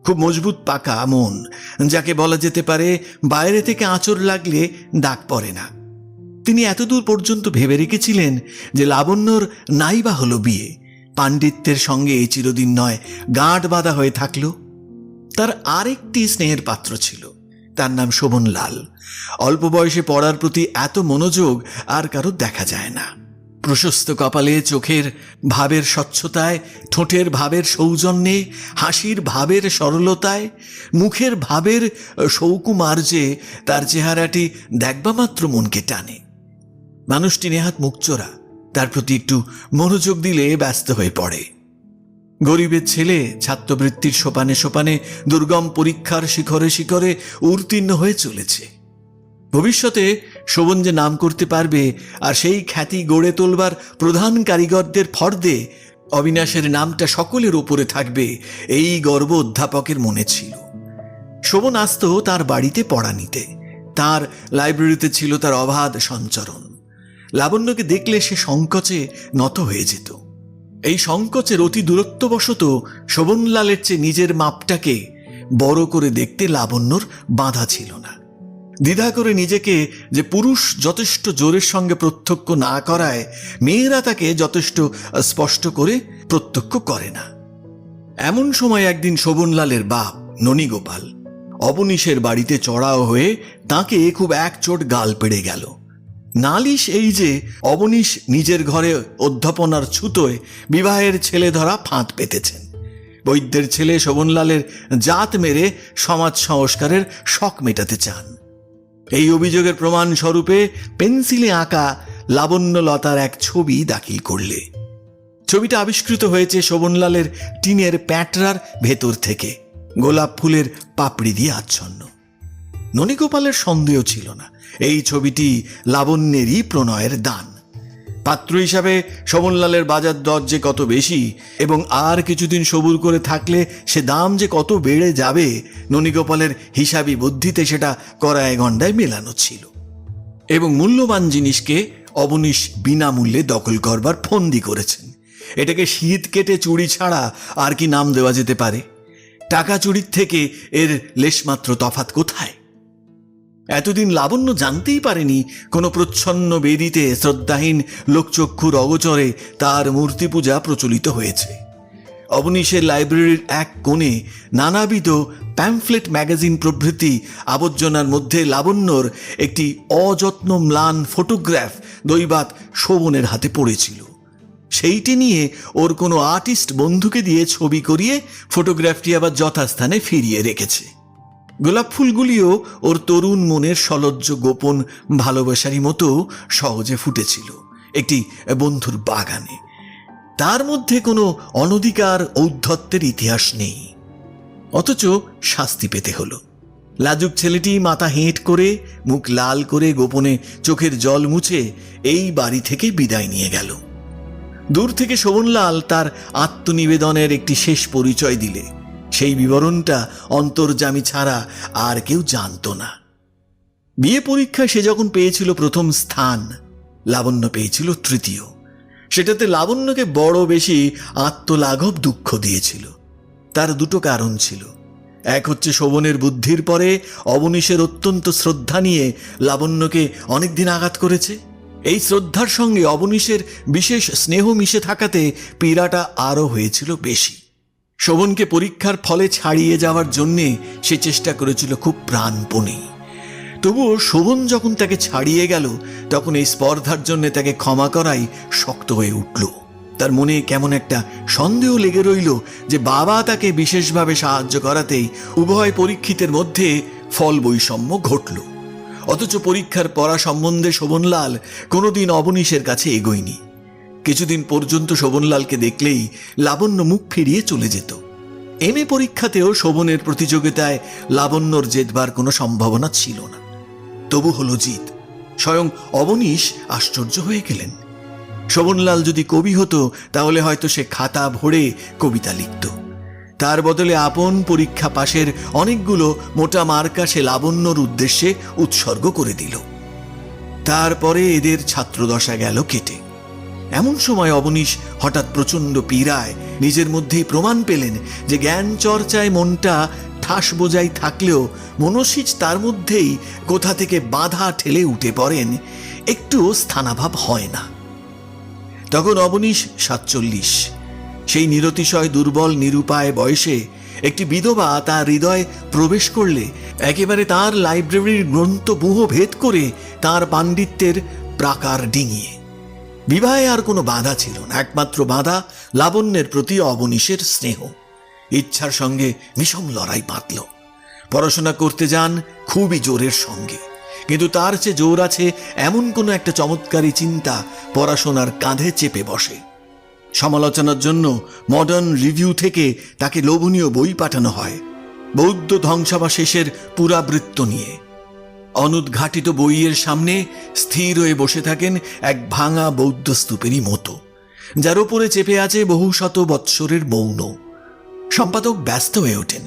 খুব মজবুত পাকা মন, যাকে বলা যেতে পারে বাইরে থেকে আঁচড় লাগলে দাগ পড়ে না। তিনি এতদূর পর্যন্ত ভেবে রেখেছিলেন যে লাবণ্যর নাই বা হলো বিয়ে, পাণ্ডিত্যের সঙ্গে চিরদিন নয় গাঁট বাঁধা হয়ে থাকল। তার আরেকটি স্নেহের পাত্র ছিল, তার নাম শোভনলাল। অল্প বয়সে পড়ার প্রতি এত মনোযোগ আর কারো দেখা যায় না। প্রশস্ত কপালে, চোখের ভাবের স্বচ্ছতায়, ঠোঁটের ভাবের সৌজন্যে, হাসির ভাবের সরলতায়, মুখের ভাবের সৌকুমার্যে তার চেহারাটি দেখবা মাত্র মনকে টানে। মানুষটি নেহাত মুখচোরা, তার প্রতি একটু মনোযোগ দিলে ব্যস্ত হয়ে পড়ে। গরিবের ছেলে ছাত্রবৃত্তির সোপানে সোপানে দুর্গম পরীক্ষার শিখরে শিখরে উত্তীর্ণ হয়ে চলেছে। ভবিষ্যতে শোভন যে নাম করতে পারবে আর সেই খ্যাতি গড়ে তোলবার প্রধান কারিগরদের ফর্দে অবিনাশের নামটা সকলের ওপরে থাকবে, এই গর্ব অধ্যাপকের মনে ছিল। শোভন আসত তার বাড়িতে পড়া নিতে। তার লাইব্রেরিতে ছিল তার অবাধ সঞ্চরণ। লাবণ্যকে দেখলে সে সংকোচে নত হয়ে যেত। এই সংকোচের অতি দূরত্ববশত শোভনলালের চেয়ে নিজের মাপটাকে বড় করে দেখতে লাবণ্যর বাধা ছিল না। দ্বিধা করে নিজেকে যে পুরুষ যথেষ্ট জোরের সঙ্গে প্রত্যক্ষ না করায়, মেয়েরা তাকে যথেষ্ট স্পষ্ট করে প্রত্যক্ষ করে না। এমন সময় একদিন শোভনলালের বাপ ননীগোপাল অবনীশের বাড়িতে চড়াও হয়ে তাকে খুব একচোট গাল পেড়ে গেল। নালিশ এই যে অবনীশ নিজের ঘরে অধ্যাপনার ছুতোয় বিবাহের ছেলে ধরা ফাঁদ পেতেছেন। বৈদ্যের ছেলে শোভনলালের জাত মেরে সমাজ সংস্কারের শখ মেটাতে চান। এই অভিযোগের প্রমাণ স্বরূপে পেন্সিলে আঁকা লাবণ্যলতার এক ছবি দাখিল করলে। ছবিটা আবিষ্কৃত হয়েছে শোভনলালের টিনের প্যাটরার ভেতর থেকে, গোলাপ ফুলের পাপড়ি দিয়ে আচ্ছন্ন। ননীগোপালের সন্দেহ ছিল না এই ছবিটি লাবণ্যেরই প্রণয়ের দান। পাত্র হিসাবে শোভনলালের বাজার দর যে কত বেশি এবং আর কিছুদিন সবুর করে থাকলে সে দাম যে কত বেড়ে যাবে, ননীগোপালের হিসাবি বুদ্ধিতে সেটা কড়ায় গণ্ডায় মেলানো ছিল। এবং মূল্যবান জিনিসকে অবনীশ বিনামূল্যে দখল করবার ফন্দি করেছেন। এটাকে শীত কেটে চুড়ি ছাড়া আর কি নাম দেওয়া যেতে পারে? টাকা চুরির থেকে এর লেশমাত্র তফাৎ কোথায়? এতদিন লাবণ্য জানতেই পারেনি কোনো প্রচ্ছন্ন বেদিতে শ্রদ্ধাহীন লোকচক্ষুর অগোচরে তার মূর্তি পূজা প্রচলিত হয়েছে। অবনীশের লাইব্রেরির এক কোণে নানাবিধ প্যামফ্লেট ম্যাগাজিন প্রভৃতি আবর্জনার মধ্যে লাবণ্যর একটি অযত্ন ম্লান ফটোগ্রাফ দৈবাত শোভনের হাতে পড়েছিল। সেইটি নিয়ে ওর কোনো আর্টিস্ট বন্ধুকে দিয়ে ছবি করিয়ে ফটোগ্রাফটি আবার যথাস্থানে ফিরিয়ে রেখেছে। গোলাপ ফুলগুলিও ওর তরুণ মনের সলজ্জ গোপন ভালোবাসারই মতো সহজে ফুটেছিল একটি বন্ধুর বাগানে। তার মধ্যে কোনো অনধিকার ঔদ্ধত্যের ইতিহাস নেই, অথচ শাস্তি পেতে হলো। লাজুক ছেলেটি মাথা হেঁট করে, মুখ লাল করে, গোপনে চোখের জল মুছে এই বাড়ি থেকে বিদায় নিয়ে গেল। দূর থেকে শোভনলাল তার আত্মনিবেদনের একটি শেষ পরিচয় দিলে সেই বিবরণটা অন্তর্যামী ছাড়া আর কেউ জানত না। বিয়ে পরীক্ষায় সে যখন পেয়েছিল প্রথম স্থান, লাবণ্য পেয়েছিল তৃতীয়। সেটাতে লাবণ্যকে বড় বেশি আত্মলাঘব দুঃখ দিয়েছিল। তার দুটো কারণ ছিল। এক হচ্ছে শোভনের বুদ্ধির পরে অবনীশের অত্যন্ত শ্রদ্ধা নিয়ে লাবণ্যকে অনেকদিন আঘাত করেছে। এই শ্রদ্ধার সঙ্গে অবনীশের বিশেষ স্নেহ মিশে থাকাতে পীড়াটা আরও হয়েছিল বেশি। শোভনকে পরীক্ষার ফলে ছাড়িয়ে যাওয়ার জন্যে সে চেষ্টা করেছিল খুব প্রাণপণে। তবুও শোভন যখন তাকে ছাড়িয়ে গেল, তখন এই স্পর্ধার জন্য তাকে ক্ষমা করাই শক্ত হয়ে উঠল। তার মনে কেমন একটা সন্দেহ লেগে রইল যে বাবা তাকে বিশেষভাবে সাহায্য করাতেই উভয় পরীক্ষিতের মধ্যে ফল বৈষম্য ঘটল। অথচ পরীক্ষার পড়া সম্বন্ধে শোভনলাল কোনোদিন অবনীশের কাছে এগোয়নি। কিছুদিন পর্যন্ত শোভনলালকে দেখলেই লাবণ্য মুখ ফিরিয়ে চলে যেত। এমএ পরীক্ষাতেও শোভনের প্রতিযোগিতায় লাবণ্যর জেতবার কোনো সম্ভাবনা ছিল না। তবু হলো জিত। স্বয়ং অবনীশ আশ্চর্য হয়ে গেলেন। শোভনলাল যদি কবি হতো তাহলে হয়তো সে খাতা ভরে কবিতা লিখত। তার বদলে আপন পরীক্ষা পাশের অনেকগুলো মোটা মার্কা সে লাবণ্যর উদ্দেশ্যে উৎসর্গ করে দিল। তারপরে এদের ছাত্রদশা গেল কেটে। এমন সময় অবনীশ হঠাৎ প্রচণ্ড পীড়ায় নিজের মধ্যেই প্রমাণ পেলেন যে জ্ঞান চর্চায় মনটা ঠাস বোঝাই থাকলেও মনস্বীজ তার মধ্যেই কোথা থেকে বাধা ঠেলে উঠে পড়েন, একটু স্থানাভাব হয় না। তখন অবনীশ 47। সেই নিরতিশয় দুর্বল নিরুপায় বয়সে একটি বিধবা তার হৃদয়ে প্রবেশ করলে একেবারে তার লাইব্রেরির গ্রন্থবুহ ভেদ করে তার পাণ্ডিত্যের প্রাকার ডিঙিয়ে। বিবাহে আর কোনো বাধা ছিল না, একমাত্র বাধা লাবণ্যের প্রতি অবনীশের স্নেহ। ইচ্ছার সঙ্গে বিষম লড়াই বাঁধল। পড়াশোনা করতে যান খুবই জোরের সঙ্গে, কিন্তু তার চেয়ে জোর আছে এমন কোনো একটা চমৎকারী চিন্তা পড়াশোনার কাঁধে চেপে বসে। সমালোচনার জন্য মডার্ন রিভিউ থেকে তাকে লোভনীয় বই পাঠানো হয় বৌদ্ধ ধ্বংসাবশেষের পুরাবৃত্ত নিয়ে। অনুদ্ঘাটিত বইয়ের সামনে স্থির হয়ে বসে থাকেন এক ভাঙা বৌদ্ধ স্তূপেরই মতো, যার উপরে চেপে আছে বহু শত বৎসরের মৌন। সম্পাদক ব্যস্ত হয়ে ওঠেন,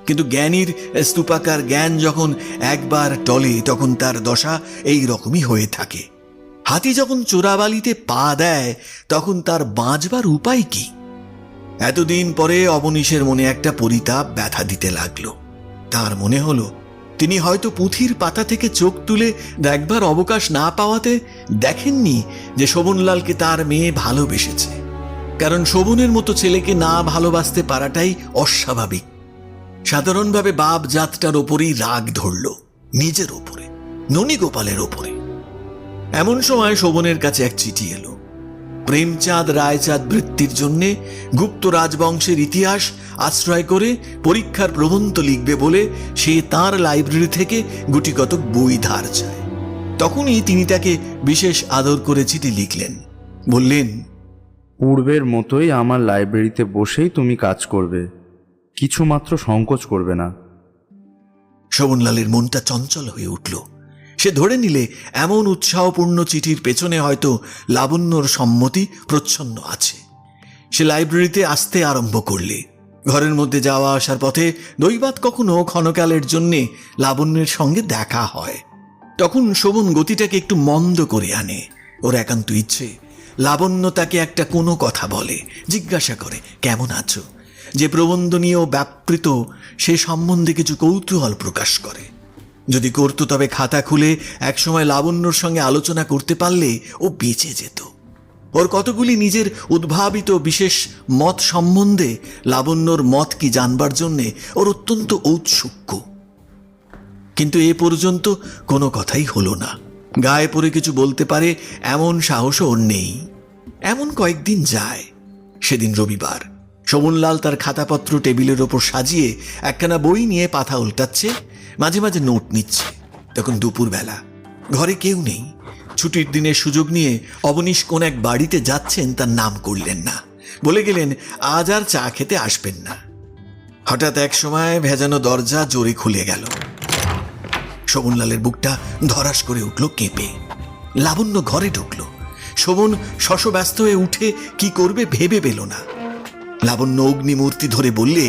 কিন্তু জ্ঞানীর স্তূপাকার জ্ঞান যখন একবার টলে তখন তার দশা এই রকমই হয়ে থাকে। হাতি যখন চোরাবালিতে পা দেয় তখন তার বাঁচবার উপায় কি? এতদিন পরে অবনীশের মনে একটা পরিতাপ ব্যথা দিতে লাগলো। তার মনে হলো তিনি হয়তো পুঁথির পাতা থেকে চোখ তুলে দেখবার অবকাশ না পাওয়াতে দেখেননি যে শোভনলালকে তার মেয়ে ভালোবেসেছে। কারণ শোভনের মতো ছেলেকে না ভালোবাসতে পারাটাই অস্বাভাবিক। সাধারণভাবে বাপ জাতটার ওপরেই রাগ ধরল, নিজের ওপরে, ননীগোপালের ওপরে। এমন সময় শোভনের কাছে এক চিঠি এলো। প্রেমচাঁদ রায়চাঁদ বৃত্তির জন্য গুপ্ত রাজবংশের ইতিহাস আশ্রয় করে পরীক্ষার প্রবন্ধ লিখবে বলে সে তার লাইব্রেরি থেকে গুটিকতক বই ধার চায়। তখনই তিনি তাকে বিশেষ আদর করে চিঠি লিখলেন। বললেন, পূর্বের মতোই আমার লাইব্রেরিতে বসেই তুমি কাজ করবে, কিছুমাত্র সংকোচ করবে না। শোভনলালের মনটা চঞ্চল হয়ে উঠল। সে ধরে নিলে এমন উৎসাহপূর্ণ চিঠির পেছনে হয়তো লাবণ্যর সম্মতি প্রচ্ছন্ন আছে। সে লাইব্রেরিতে আসতে আরম্ভ করলে। ঘরের মধ্যে যাওয়া আসার পথে দৈবাত কখনো ক্ষণকালের জন্যে লাবণ্যের সঙ্গে দেখা হয়। তখন শোভন গতিটাকে একটু মন্দ করে আনে। ওর একান্ত ইচ্ছে লাবণ্য তাকে একটা কোনো কথা বলে, জিজ্ঞাসা করে কেমন আছো। যে প্রবন্ধ নিয়েও ব্যাপৃত সে সম্বন্ধে কিছু কৌতূহল প্রকাশ করে। যদি করতো তবে খাতা খুলে একসময় লাবণ্যর সঙ্গে আলোচনা করতে পারলে ও বেঁচে যেত। ওর কতগুলি নিজের উদ্ভাবিত বিশেষ মত সম্বন্ধে লাবণ্যর মত কি জানবার জন্যে ওর অত্যন্ত ঔৎসুক্য। কিন্তু এ পর্যন্ত কোনো কথাই হলো না। গায়ে পড়ে কিছু বলতে পারে এমন সাহসও ওর নেই। এমন কয়েকদিন যায়। সেদিন রবিবার। শোভনলাল তার খাতাপত্র টেবিলের ওপর সাজিয়ে একখানা বই নিয়ে পাতা উল্টাচ্ছে, মাঝে মাঝে নোট নিচ্ছে। তখন দুপুরবেলা, ঘরে কেউ নেই। ছুটির দিনের সুযোগ নিয়ে অবনীশ কোন এক বাড়িতে যাচ্ছেন তার নাম করলেন না, বলে গেলেন আজ আর চা খেতে আসবেন না। হঠাৎ এক সময় ভেজানো দরজা জোরে খুলে গেল। শোভনলালের বুকটা ধরাস করে উঠল কেঁপে। লাবণ্য ঘরে ঢুকলো। শোভন শশব্যস্ত হয়ে উঠে কি করবে ভেবে পেল না। লাবণ্য অগ্নিমূর্তি ধরে বললে,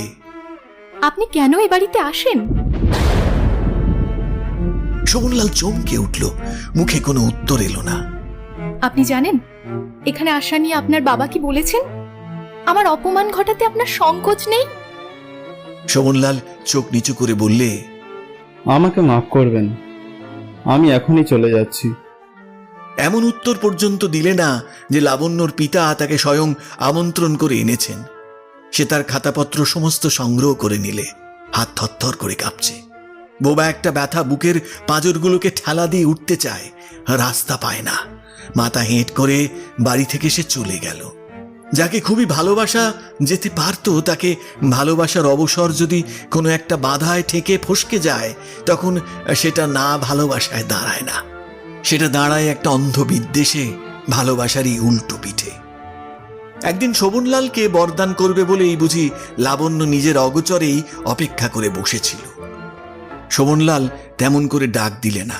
আপনি কেন এ বাড়িতে আসেন? শোভনলাল চমকে উঠল। মুখে কোনো উত্তর এলো না। আপনি জানেন এখানে আসা নিয়ে আপনার বাবা কি বলেছেন? আমার অপমান ঘটাতে আপনার সংকোচ নেই? শোভনলাল চোখ নিচু করে বললে, আমাকে মাফ করবেন, আমি এখনই চলে যাচ্ছি। এমন উত্তর পর্যন্ত দিলে না যে লাবণ্যর পিতা তাকে স্বয়ং আমন্ত্রণ করে এনেছেন। সে তার খাতাপত্র সমস্ত সংগ্রহ করে নিলে। হাত থরথর করে কাঁপছে। বোবা একটা ব্যথা বুকের পাঁজরগুলোকে ঠেলা দিয়ে উঠতে চায়, রাস্তা পায় না। মাথা হেঁট করে বাড়ি থেকে সে চলে গেল। যাকে খুবই ভালোবাসা যেতে পারত, তাকে ভালোবাসার অবসর যদি কোনো একটা বাধায় ঠেকে ফসকে যায়, তখন সেটা না ভালোবাসায় দাঁড়ায় না, সেটা দাঁড়ায় একটা অন্ধ বিদ্বেষে, ভালোবাসারই উল্টো পিঠে। একদিন শোভনলালকে বরদান করবে বলেই বুঝি লাবণ্য নিজের অগোচরেই অপেক্ষা করে বসেছিল। শোভনলাল তেমন করে ডাক দিলে না।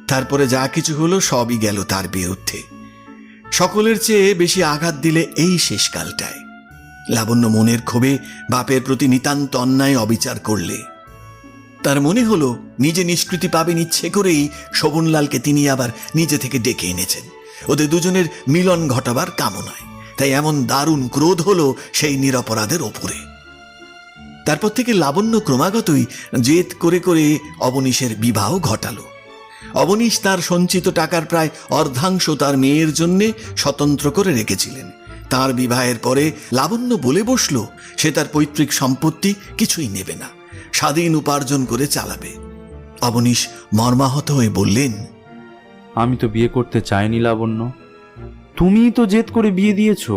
তারপরে যা কিছু হলো সবই গেল তার বিরুদ্ধে। সকলের চেয়ে বেশি আঘাত দিলে এই শেষকালটায়। লাবণ্য মনের ক্ষোভে বাপের প্রতি নিতান্ত অন্যায় অবিচার করলে। তার মনে হলো নিজে নিষ্কৃতি পাবেন ইচ্ছে করেই শোভনলালকে তিনি আবার নিজে থেকে ডেকে এনেছেন, ওদের দুজনের মিলন ঘটাবার কামনায়। তাই এমন দারুণ ক্রোধ হলো সেই নিরপরাধের ওপরে। তারপর থেকে লাবণ্য ক্রমাগতই জেদ করে করে অবনীশের বিবাহ ঘটালো। অবনীশ তার সঞ্চিত টাকার প্রায় অর্ধাংশ তার মেয়ের জন্যে স্বতন্ত্র করে রেখেছিলেন। তার বিবাহের পরে লাবণ্য বলে বসল সে তার পৈতৃক সম্পত্তি কিছুই নেবে না, স্বাধীন উপার্জন করে চালাবে। অবনীশ মর্মাহত হয়ে বললেন, আমি তো বিয়ে করতে চাইনি লাবণ্য, তুমিই তো জেদ করে বিয়ে দিয়েছো।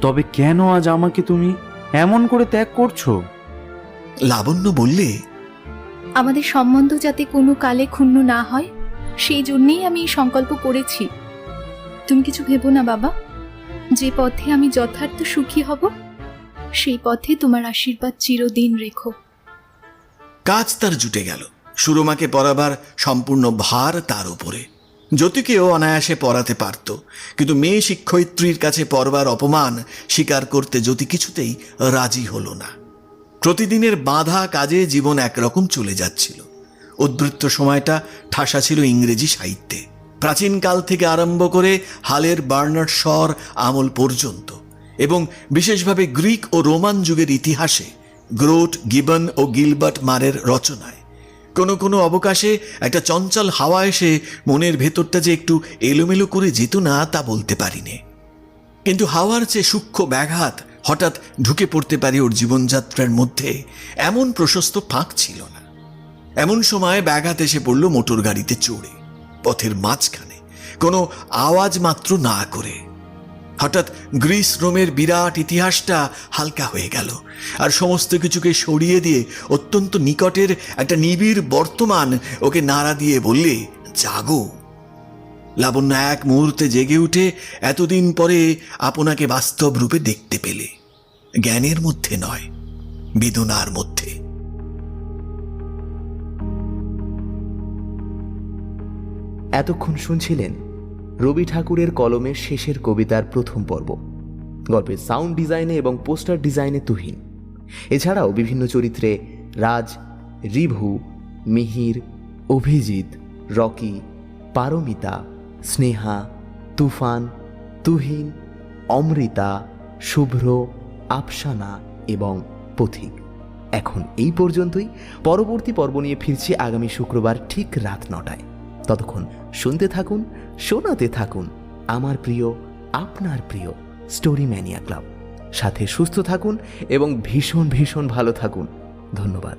তবে কেন আজ আমাকে তুমি এমন করে ত্যাগ করছো? লাবণ্য বললে, আমাদের সম্বন্ধ যাতে কোনো কালে ক্ষুণ্ণ না হয় সেই জন্যেই আমি এই সংকল্প করেছি। তুমি কিছু ভেবো না বাবা, যে পথে আমি যথার্থ সুখী হব সেই পথে তোমার আশীর্বাদ চিরদিন রেখো। কাজ তার জুটে গেল। সুরমাকে পড়াবার সম্পূর্ণ ভার তার উপরে। জ্যোতিকেও অনায়াসে পড়াতে পারত, কিন্তু মেয়ে শিক্ষয়িত্রীর কাছে পড়বার অপমান স্বীকার করতে জ্যোতি কিছুতেই রাজি হল না। প্রতিদিনের বাঁধা কাজে জীবন একরকম চলে যাচ্ছিল। উদ্বৃত্ত সময়টা ঠাসা ছিল ইংরেজি সাহিত্যে, প্রাচীনকাল থেকে আরম্ভ করে হালের বার্নার্ড শর আমল পর্যন্ত, এবং বিশেষভাবে গ্রিক ও রোমান যুগের ইতিহাসে গ্রোট, গিবন ও গিলবার্ট মারের রচনায়। কোনো কোনো অবকাশে একটা চঞ্চল হাওয়া এসে মনের ভেতরটা যে একটু এলোমেলো করে যেত না তা বলতে পারিনে, কিন্তু হাওয়ার চেয়ে সূক্ষ্ম ব্যাঘাত হঠাৎ ঢুকে পড়তে পারে ওর জীবনযাত্রার মধ্যে, এমন প্রশস্ত ফাঁক ছিল না। এমন সময় ব্যাঘাত এসে পড়ল মোটর গাড়িতে চড়ে, পথের মাঝখানে, কোনো আওয়াজ মাত্র না করে। হঠাৎ গ্রিস রোমের বিরাট ইতিহাসটা হালকা হয়ে গেল, আর সমস্ত কিছুকে সরিয়ে দিয়ে অত্যন্ত নিকটের একটা নিবিড় বর্তমান ওকে নাড়া দিয়ে বললে, জাগো। লাবণ্য এক মুহূর্তে জেগে উঠে এতদিন পরে আপনাকে বাস্তব রূপে দেখতে পেলে, জ্ঞানের মধ্যে নয়, বেদনার মধ্যে। এতক্ষণ শুনছিলেন রবি ঠাকুরের কলমের শেষের কবিতার প্রথম পর্ব। গল্পের সাউন্ড ডিজাইনে এবং পোস্টার ডিজাইনে তুহিন। এছাড়াও বিভিন্ন চরিত্রে রাজ, রিভু, মিহির, অভিজিৎ, রকি, পারমিতা, স্নেহা, তুফান, তুহিন, অমৃতা, শুভ্র, আফসানা এবং পথিক। এখন এই পর্যন্তই। পরবর্তী পর্ব নিয়ে ফিরছি আগামী শুক্রবার ঠিক রাত 9টায়। ততক্ষণ শুনতে থাকুন, শোনাতে থাকুন আমার প্রিয়, আপনার প্রিয় স্টোরি ম্যানিয়া ক্লাব। সাথে সুস্থ থাকুন এবং ভীষণ ভীষণ ভালো থাকুন। ধন্যবাদ।